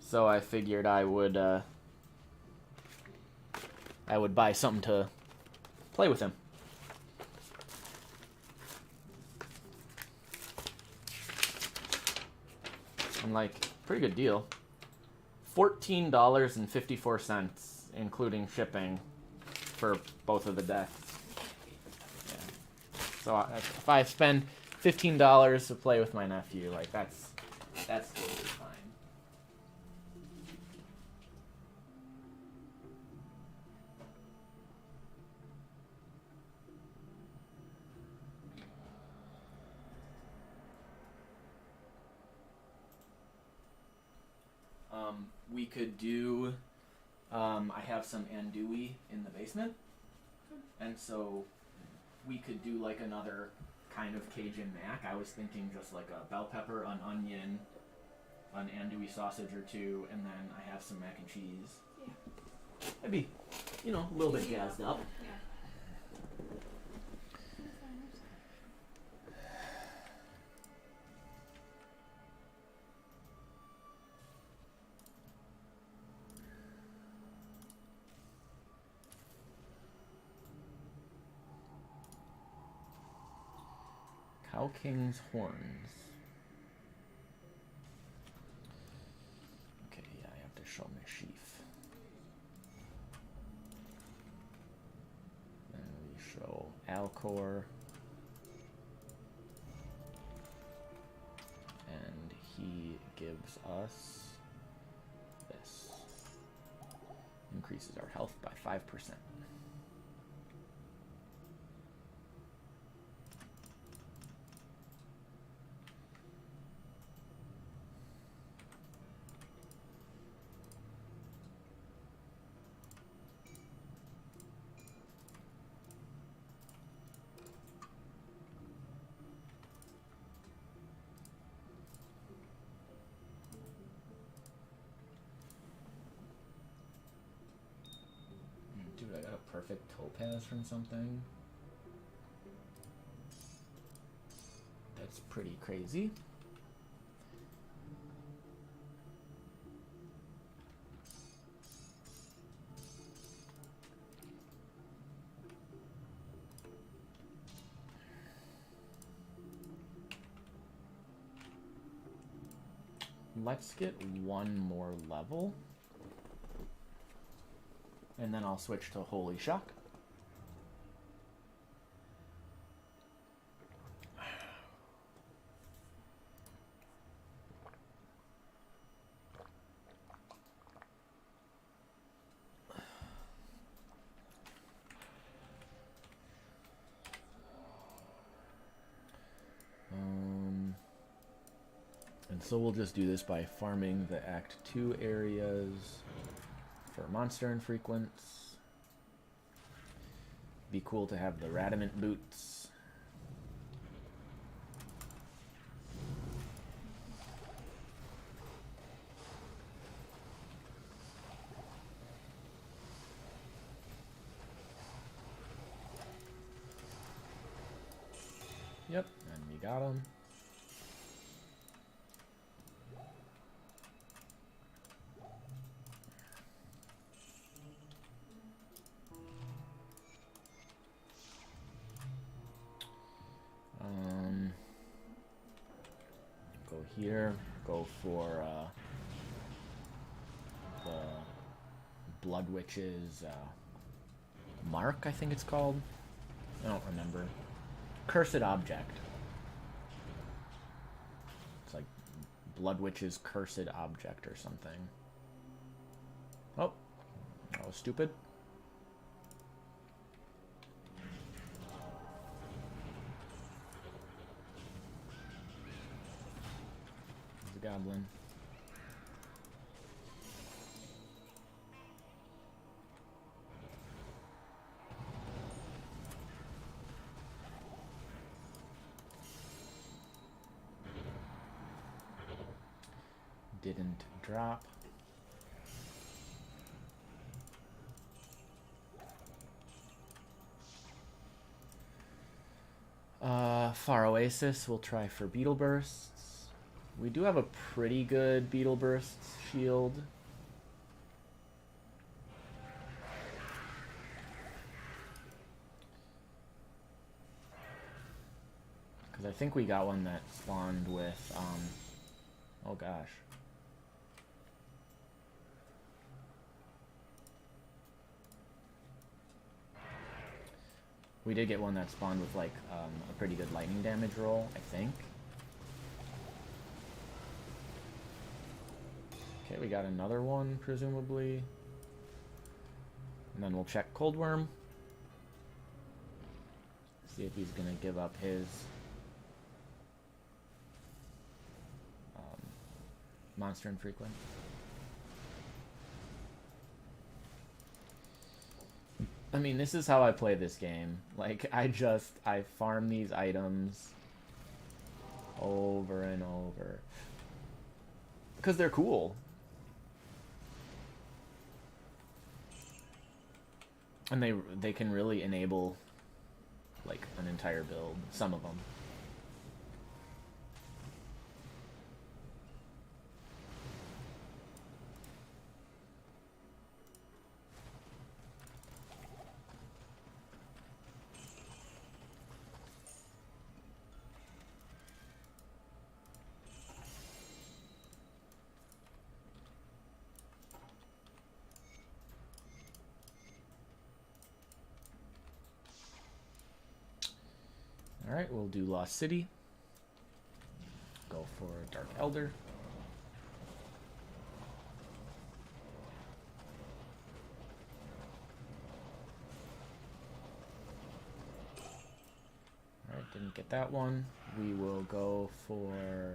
So I figured I would buy something to play with him. I'm like, pretty good deal. $14.54, including shipping, for both of the decks. So if I spend $15 to play with my nephew, like that's totally fine. We could do. I have some andouille in the basement, and so we could do like another kind of Cajun mac. I was thinking just like a bell pepper, an onion, an andouille sausage or two, and then I have some mac and cheese. Yeah. I'd be, you know, a little bit jazzed up. Yeah. Cow King's horns. Okay, yeah, I have to show my sheaf. Then we show Alcor. And he gives us this. Increases our health by 5%. Dude, I got a perfect topaz from something. That's pretty crazy. Let's get one more level. And then I'll switch to Holy Shock. And so we'll just do this by farming the Act 2 areas for monster infrequents. Be cool to have the Radamant boots. Yep, and we got them. Go here, go for the Blood Witch's mark, I think it's called. I don't remember. Cursed object. It's like Blood Witch's cursed object or something. Oh, that was stupid. There's a goblin. Didn't drop. Far Oasis, we'll try for Beetle Bursts. We do have a pretty good Beetle Bursts shield. Because I think we got one that spawned with, oh gosh. We did get one that spawned with like a pretty good lightning damage roll, I think. Okay, we got another one, presumably. And then we'll check Cold Worm. See if he's gonna give up his monster infrequent. I mean, this is how I play this game. Like, I farm these items over and over. Because they're cool. And they can really enable like an entire build, some of them. Alright, we'll do Lost City. Go for Dark Elder. Alright, didn't get that one. We will go for...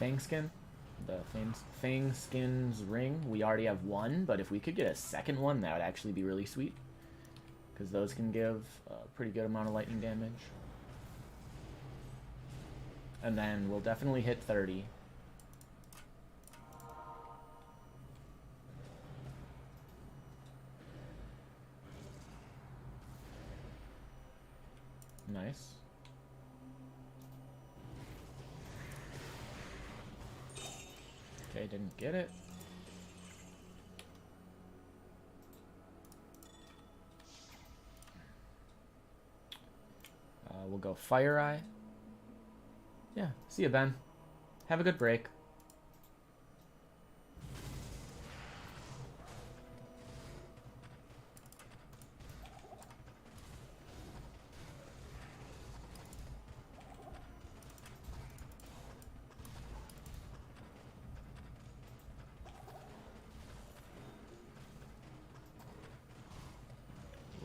Fangskin. The Fangskin's ring. We already have one, but if we could get a second one, that would actually be really sweet. Because those can give a pretty good amount of lightning damage. And then we'll definitely hit 30. Nice. Okay, didn't get it. We'll go Fire Eye. Yeah, see you, Ben. Have a good break.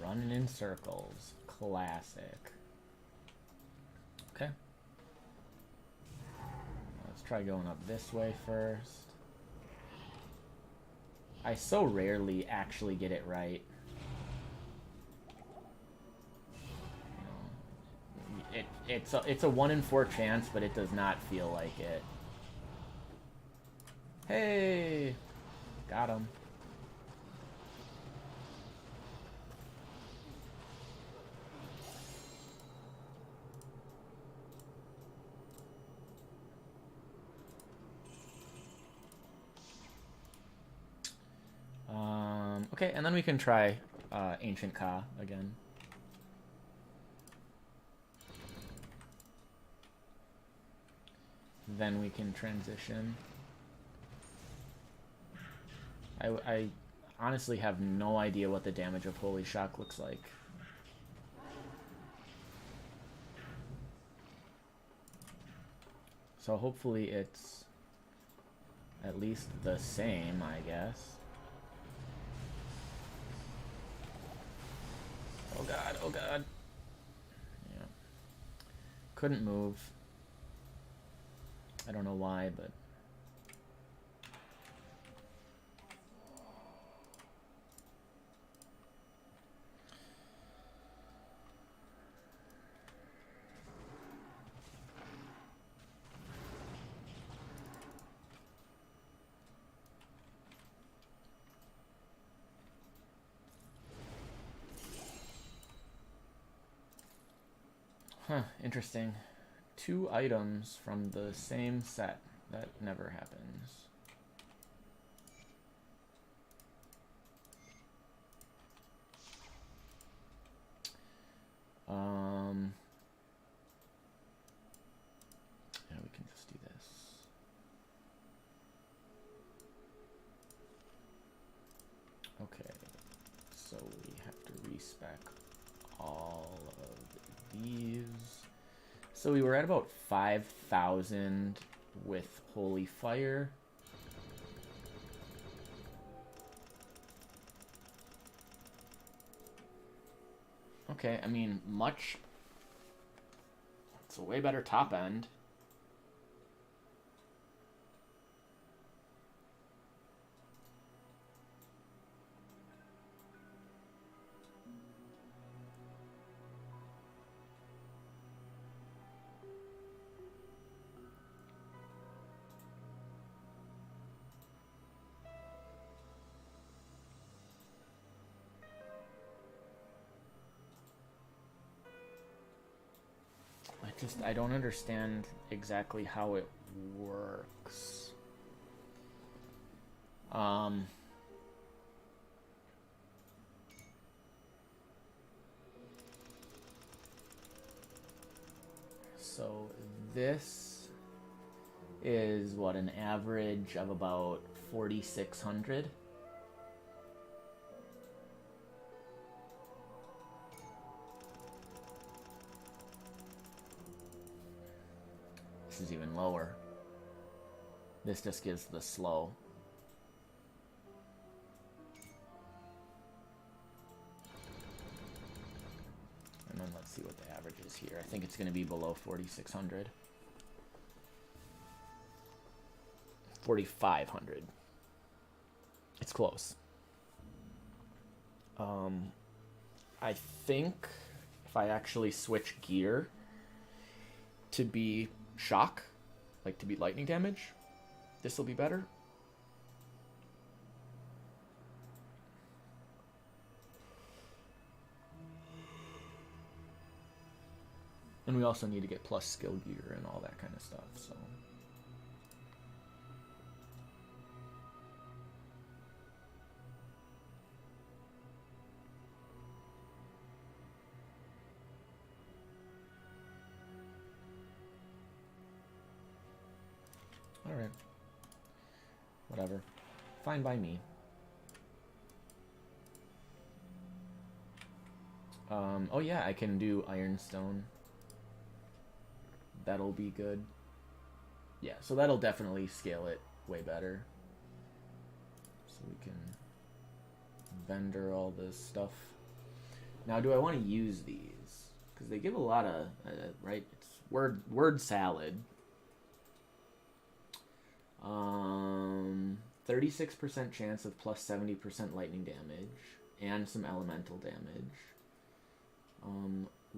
Running in circles. Classic. Okay. Let's try going up this way first. I so rarely actually get it right. It's a 1 in 4 chance, but it does not feel like it. Hey! Got him. Okay, and then we can try Ancient Ka again. Then we can transition. I honestly have no idea what the damage of Holy Shock looks like. So hopefully it's at least the same, I guess. Oh god, oh god. Yeah. Couldn't move. I don't know why, but... Huh, interesting. 2 items from the same set. That never happens. Yeah, we can just do this. Okay, so we have to respec all of these. So we were at about 5,000 with Holy Fire. Okay, I mean, much... It's a way better top end. Just, I don't understand exactly how it works. So this is what, an average of about 4,600. This is even lower. This just gives the slow. And then let's see what the average is here. I think it's going to be below 4,600. 4,500. It's close. I think if I actually switch gear to be shock, like to be lightning damage, this will be better. And we also need to get plus skill gear and all that kind of stuff, so. Alright. Whatever. Fine by me. Oh yeah, I can do Ironstone. That'll be good. Yeah, so that'll definitely scale it way better. So we can vendor all this stuff. Now, do I want to use these? Because they give a lot of, right? It's word salad. 36% chance of plus 70% lightning damage and some elemental damage.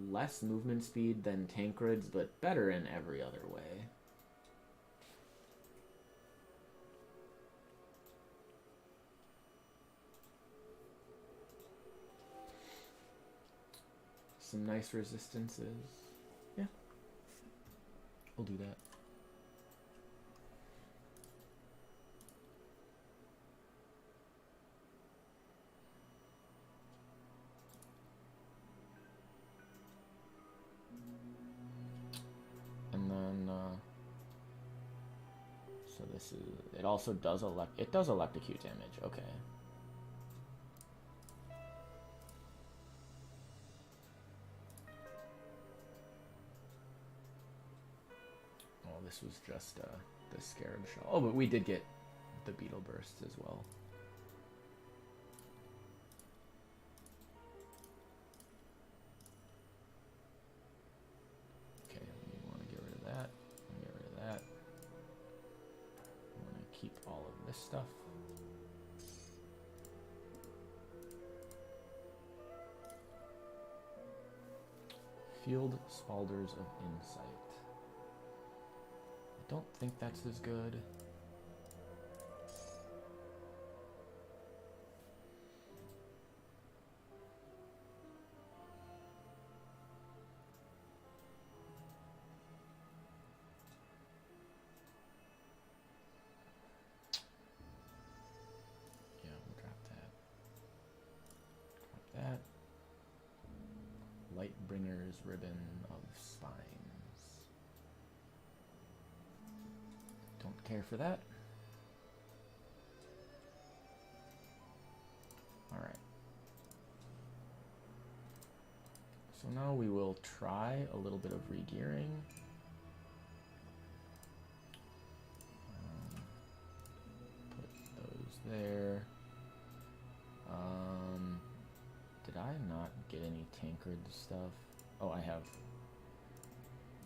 Less movement speed than Tankreds, but better in every other way. Some nice resistances. Yeah. We'll do that. And then, so this is, it also does electrocute damage, okay. Oh, this was just, the Scarab Shell. Oh, but we did get the Beetle Burst as well. Stuff. Field Spalders of Insight. I don't think that's as good. Lightbringer's Ribbon of Spines. Don't care for that. Alright. So now we will try a little bit of regearing. Put those there. Did I not get any Tankard stuff? Oh, I have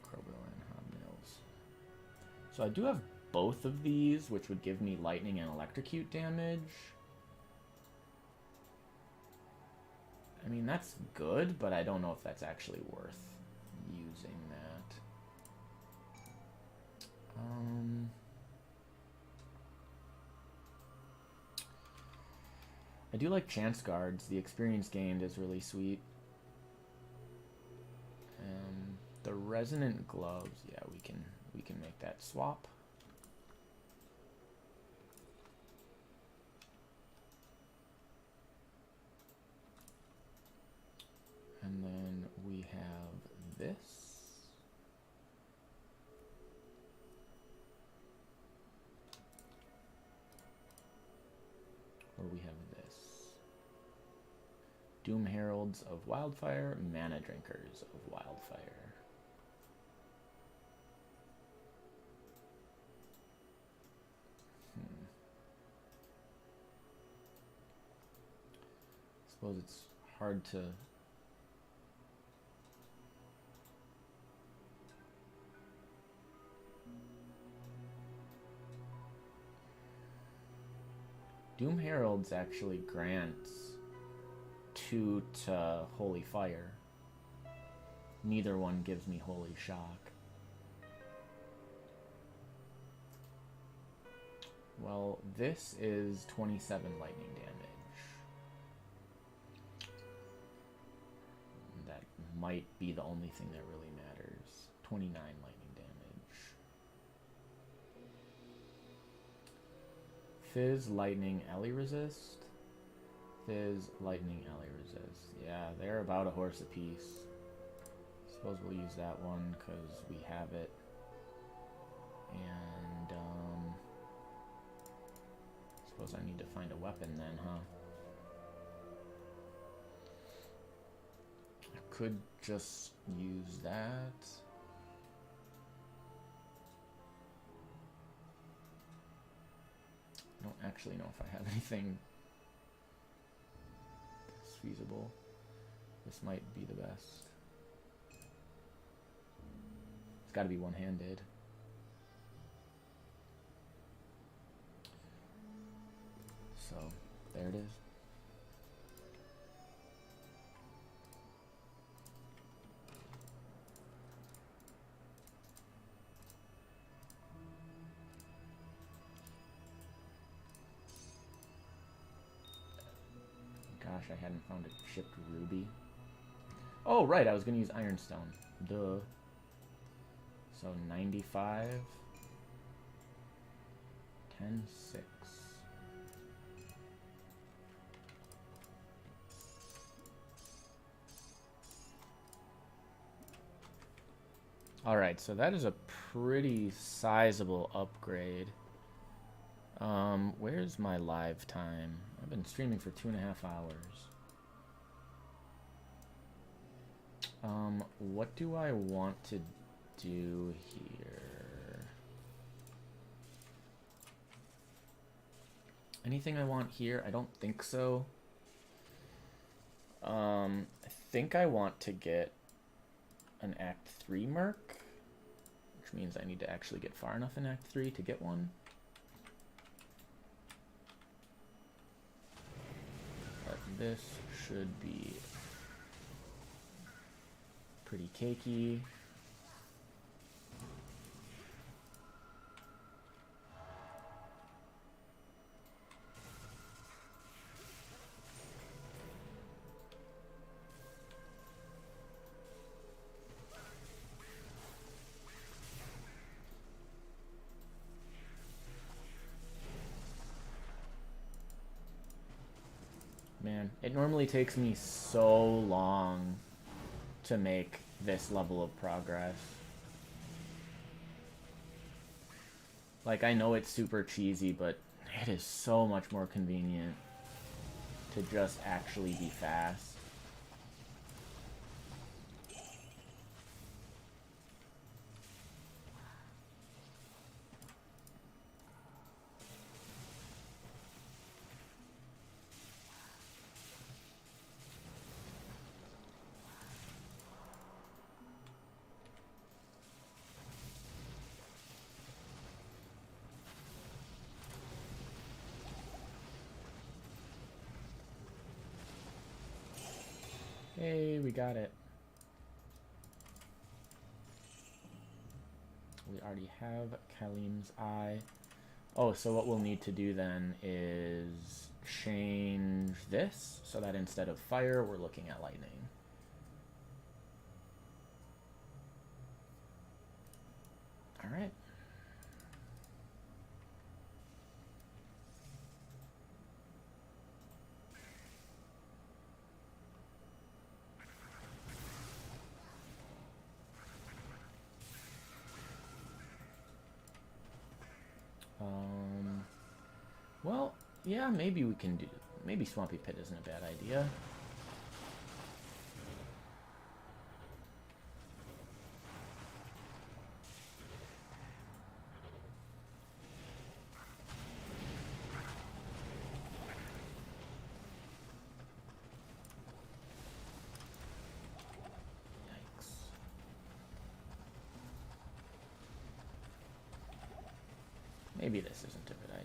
Crowbill and Hobnails. So I do have both of these, which would give me lightning and electrocute damage. I mean, that's good, but I don't know if that's actually worth using that. I do like Chance Guards. The experience gained is really sweet. The resonant gloves. Yeah, we can make that swap. And then we have this. Or we have this. Doom Heralds of Wildfire, Mana Drinkers of Wildfire. I suppose it's hard to... Doom Heralds actually grants 2 to Holy Fire. Neither one gives me Holy Shock. Well, this is 27 lightning damage. That might be the only thing that really matters. 29 lightning damage. Fizz, Lightning, Ellie resist. Fizz, Lightning, Ellie resist. Yeah, they're about a horse apiece. Suppose we'll use that one because we have it. And, suppose I need to find a weapon then, huh? I could just use that. I don't actually know if I have anything that's feasible. This might be the best. It's got to be one-handed. So, there it is. Gosh, I hadn't found a chipped ruby. Oh, right, I was going to use ironstone. Duh. So, 95. 10, 6. Alright, so that is a pretty sizable upgrade. Where's my live time? I've been streaming for 2.5 hours. What do I want to do here? Anything I want here? I don't think so. I think I want to get an Act 3 Merc, which means I need to actually get far enough in Act 3 to get one. But this should be pretty cakey. Man, it normally takes me so long to make this level of progress. Like, I know it's super cheesy, but it is so much more convenient to just actually be fast. Hey, we got it. We already have Kalim's Eye. Oh, so what we'll need to do then is change this so that instead of fire, we're looking at lightning. Yeah, maybe we can do... Maybe Swampy Pit isn't a bad idea. Yikes. Maybe this isn't a good idea.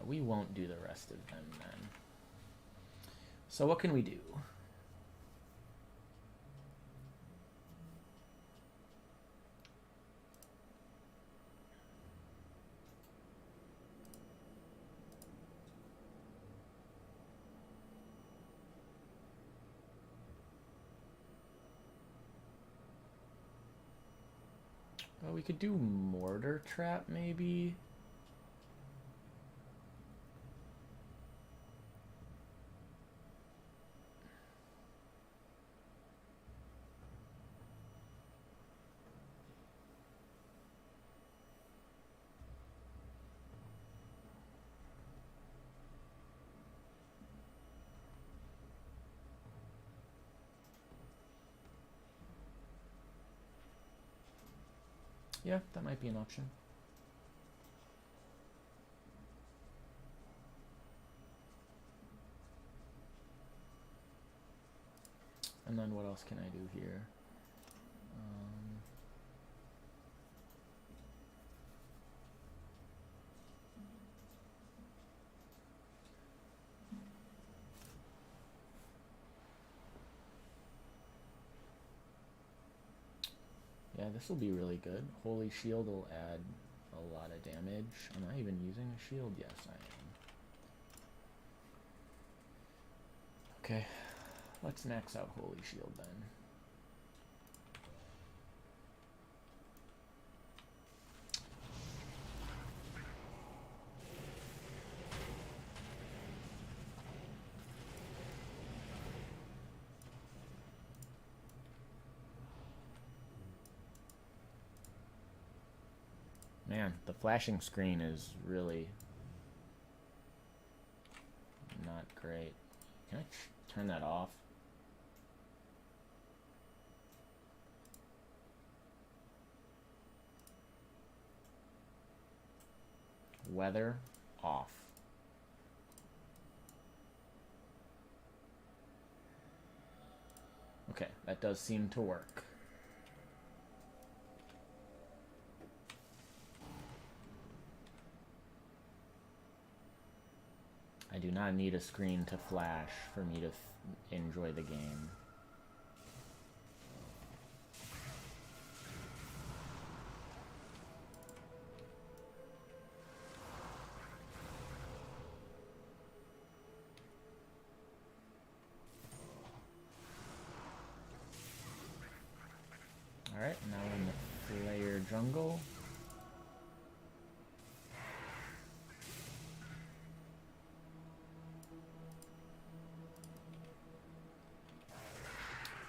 We won't do the rest of them then. So what can we do? Well, we could do Mortar Trap maybe. Yeah, that might be an option. And then what else can I do here? Yeah, this will be really good. Holy Shield will add a lot of damage. Am I even using a shield? Yes, I am. Okay, let's max out Holy Shield then. Man, the flashing screen is really not great. Can I turn that off? Weather off. Okay, that does seem to work. I do not need a screen to flash for me to enjoy the game. Alright, now we're in the Flayer jungle.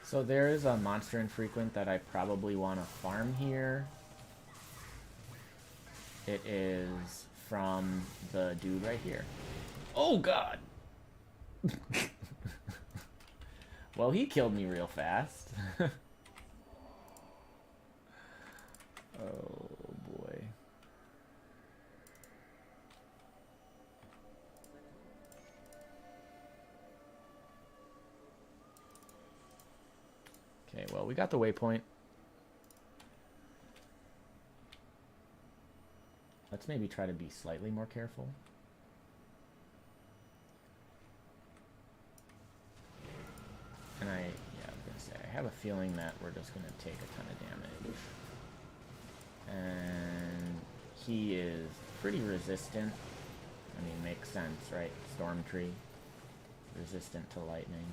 So there is a monster infrequent that I probably want to farm here. It is from the dude right here. Oh god! Well, he killed me real fast. Oh boy. Okay, well, we got the waypoint. Let's maybe try to be slightly more careful. And I was gonna say, I have a feeling that we're just gonna take a ton of damage. And he is pretty resistant. I mean, makes sense, right? Storm Tree. Resistant to lightning.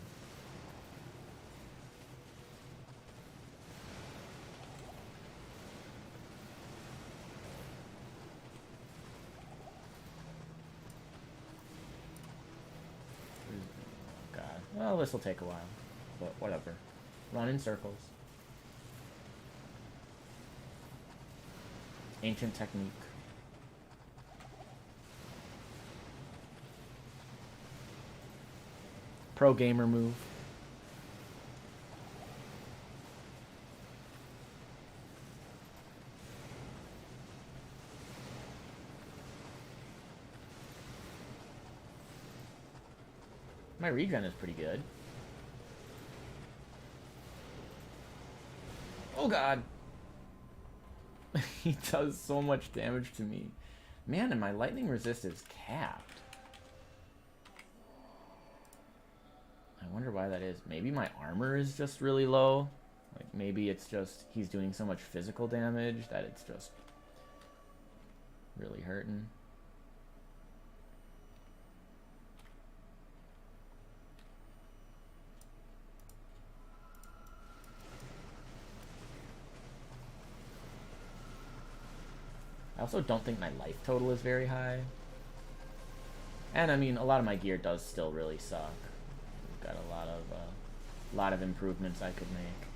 Well, this will take a while, but whatever. Run in circles. Ancient technique. Pro gamer move. My regen is pretty good. Oh god! He does so much damage to me. Man, and my lightning resist is capped. I wonder why that is. Maybe my armor is just really low. Like, maybe it's just he's doing so much physical damage that it's just really hurting. I also don't think my life total is very high. And I mean, a lot of my gear does still really suck. We've got a lot of improvements I could make.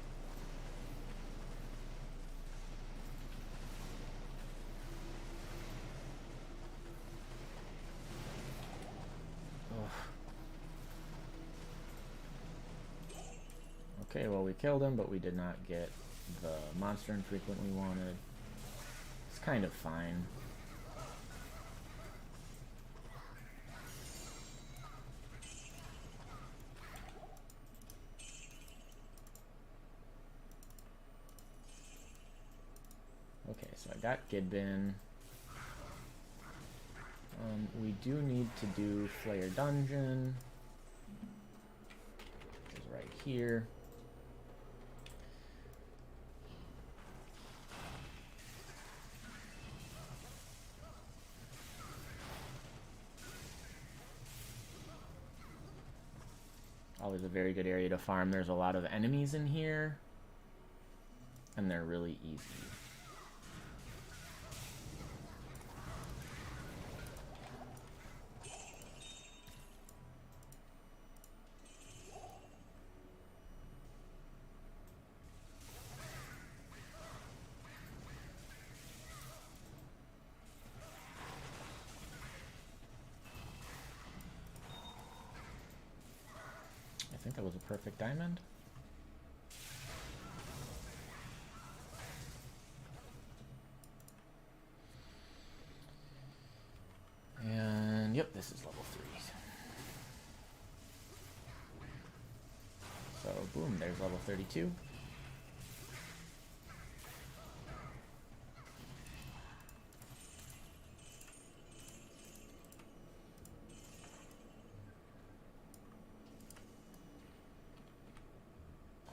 Ugh. Okay, well we killed him, but we did not get the monster infrequent we wanted. It's kind of fine. Okay, so I got Gidbin. We do need to do Flayer Dungeon, which is right here. Always a very good area to farm. There's a lot of enemies in here, and they're really easy. I think that was a perfect diamond. And yep, this is level 3. So boom, there's level 32.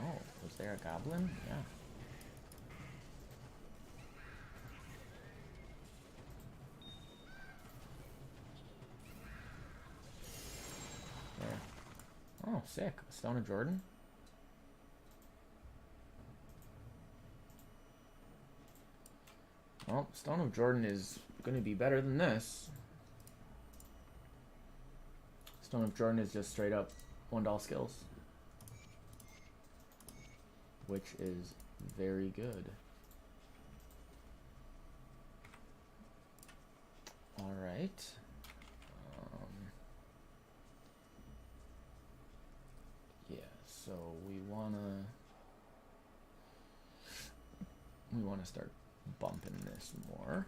Oh, was there a goblin? Yeah. There. Oh, sick. Stone of Jordan. Well, Stone of Jordan is going to be better than this. Stone of Jordan is just straight up $1 skills, which is very good. All right. Yeah, so we wanna start bumping this more.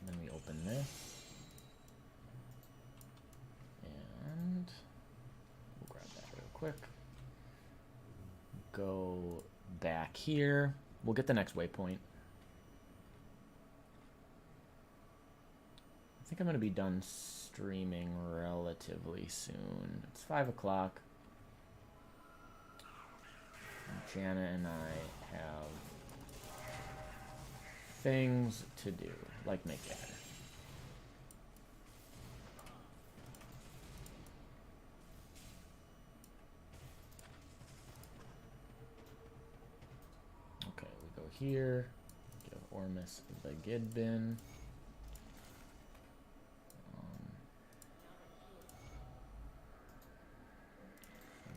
Then we open this, and we'll grab that real quick. Go back here. We'll get the next waypoint. I think I'm going to be done streaming relatively soon. It's 5 o'clock. Jana and I have things to do, like make dinner. Okay, we go here. Give Ormus the Gidbin.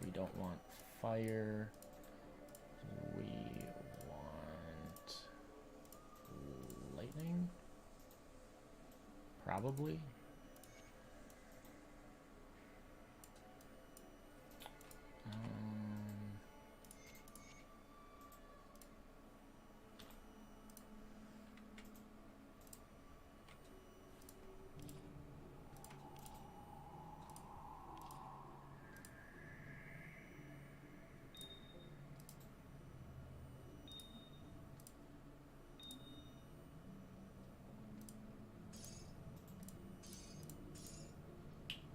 We don't want fire. We want lightning? Probably.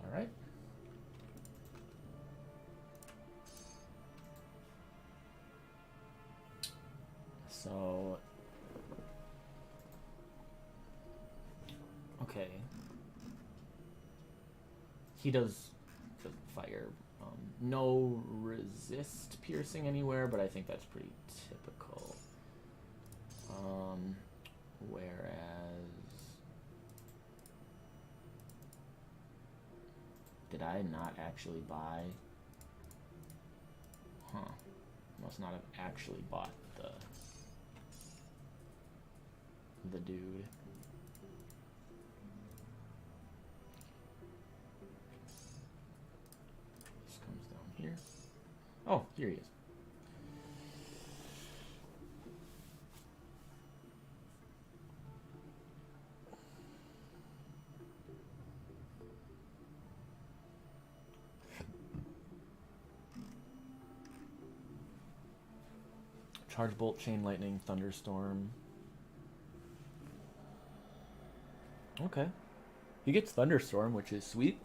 All right. So, okay. He does fire. No resist piercing anywhere, but I think that's pretty typical. Whereas, did I not actually buy? Huh. Must not have actually bought the dude. This comes down here. Oh, here he is. Charge Bolt, Chain Lightning, Thunderstorm. Okay. He gets Thunderstorm, which is sweet.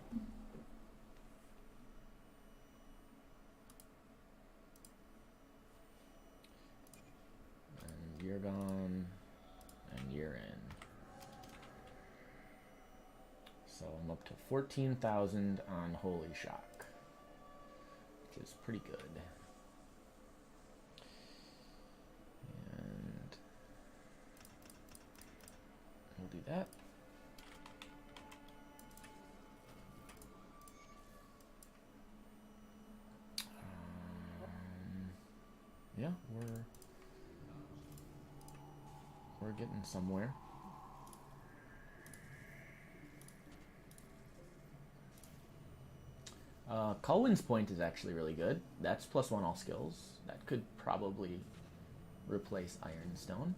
And you're gone. And you're in. So I'm up to 14,000 on Holy Shock, which is pretty good. And we'll do that. Yeah, we're getting somewhere. Colwyn's Point is actually really good. That's +1 all skills. That could probably replace Ironstone.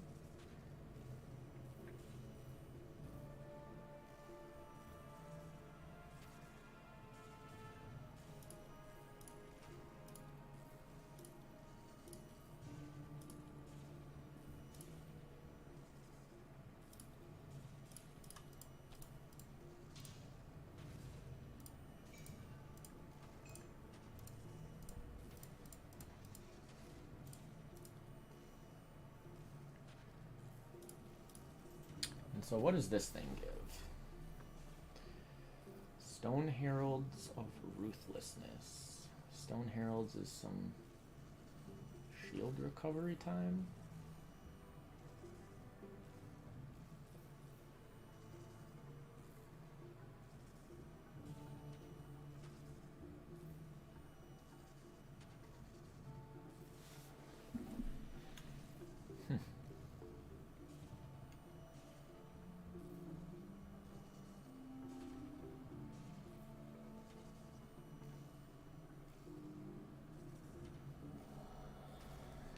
So what does this thing give? Stone Heralds of Ruthlessness. Stone Heralds is some shield recovery time.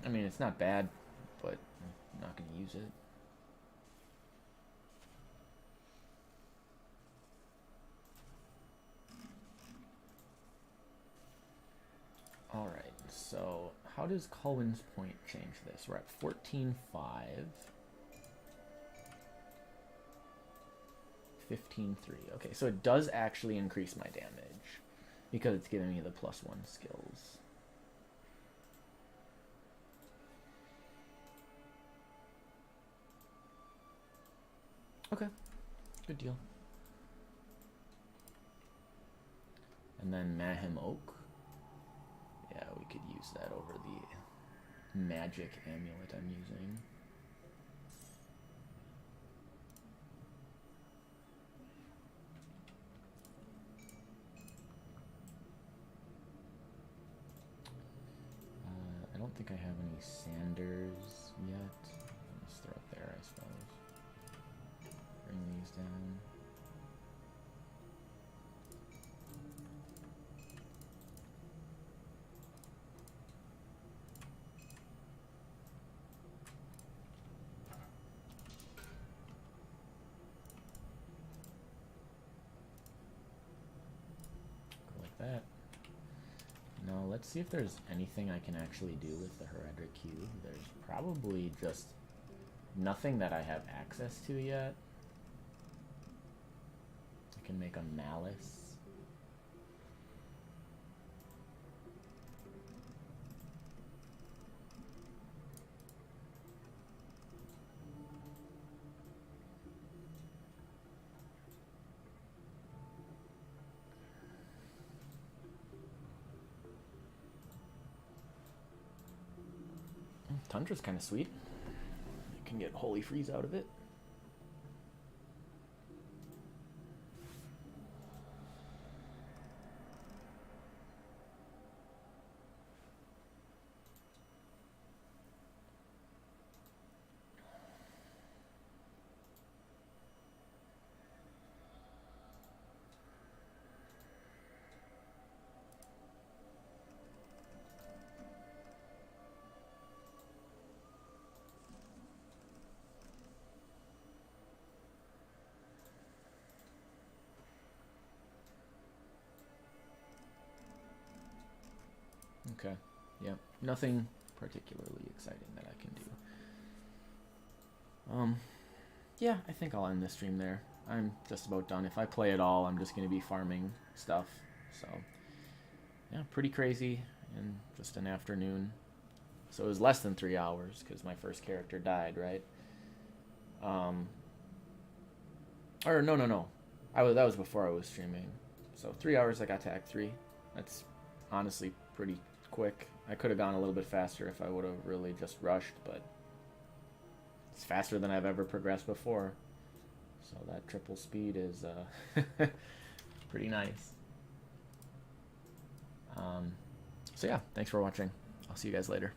I mean, it's not bad, but I'm not going to use it. Alright, so how does Colwyn's Point change this? We're at 14.5. 15-3. Okay, so it does actually increase my damage because it's giving me the +1 skills. Okay, good deal. And then Mahim Oak. Yeah, we could use that over the magic amulet I'm using. I don't think I have any Sanders yet. Let's throw it there, I suppose. Bring these down. Go like that. Now let's see if there's anything I can actually do with the Heredric Cube. There's probably just nothing that I have access to yet. I can make a Malice. Tundra's kind of sweet. You can get Holy Freeze out of it. Okay. Yeah. Nothing particularly exciting that I can do. Yeah, I think I'll end this stream there. I'm just about done. If I play at all, I'm just going to be farming stuff. So, yeah, pretty crazy in just an afternoon. So it was less than 3 hours because my first character died, right? Or no. That was before I was streaming. So 3 hours I got to Act 3. That's honestly pretty quick. I could have gone a little bit faster if I would have really just rushed, but it's faster than I've ever progressed before. So that triple speed is pretty nice. So yeah, thanks for watching. I'll see you guys later.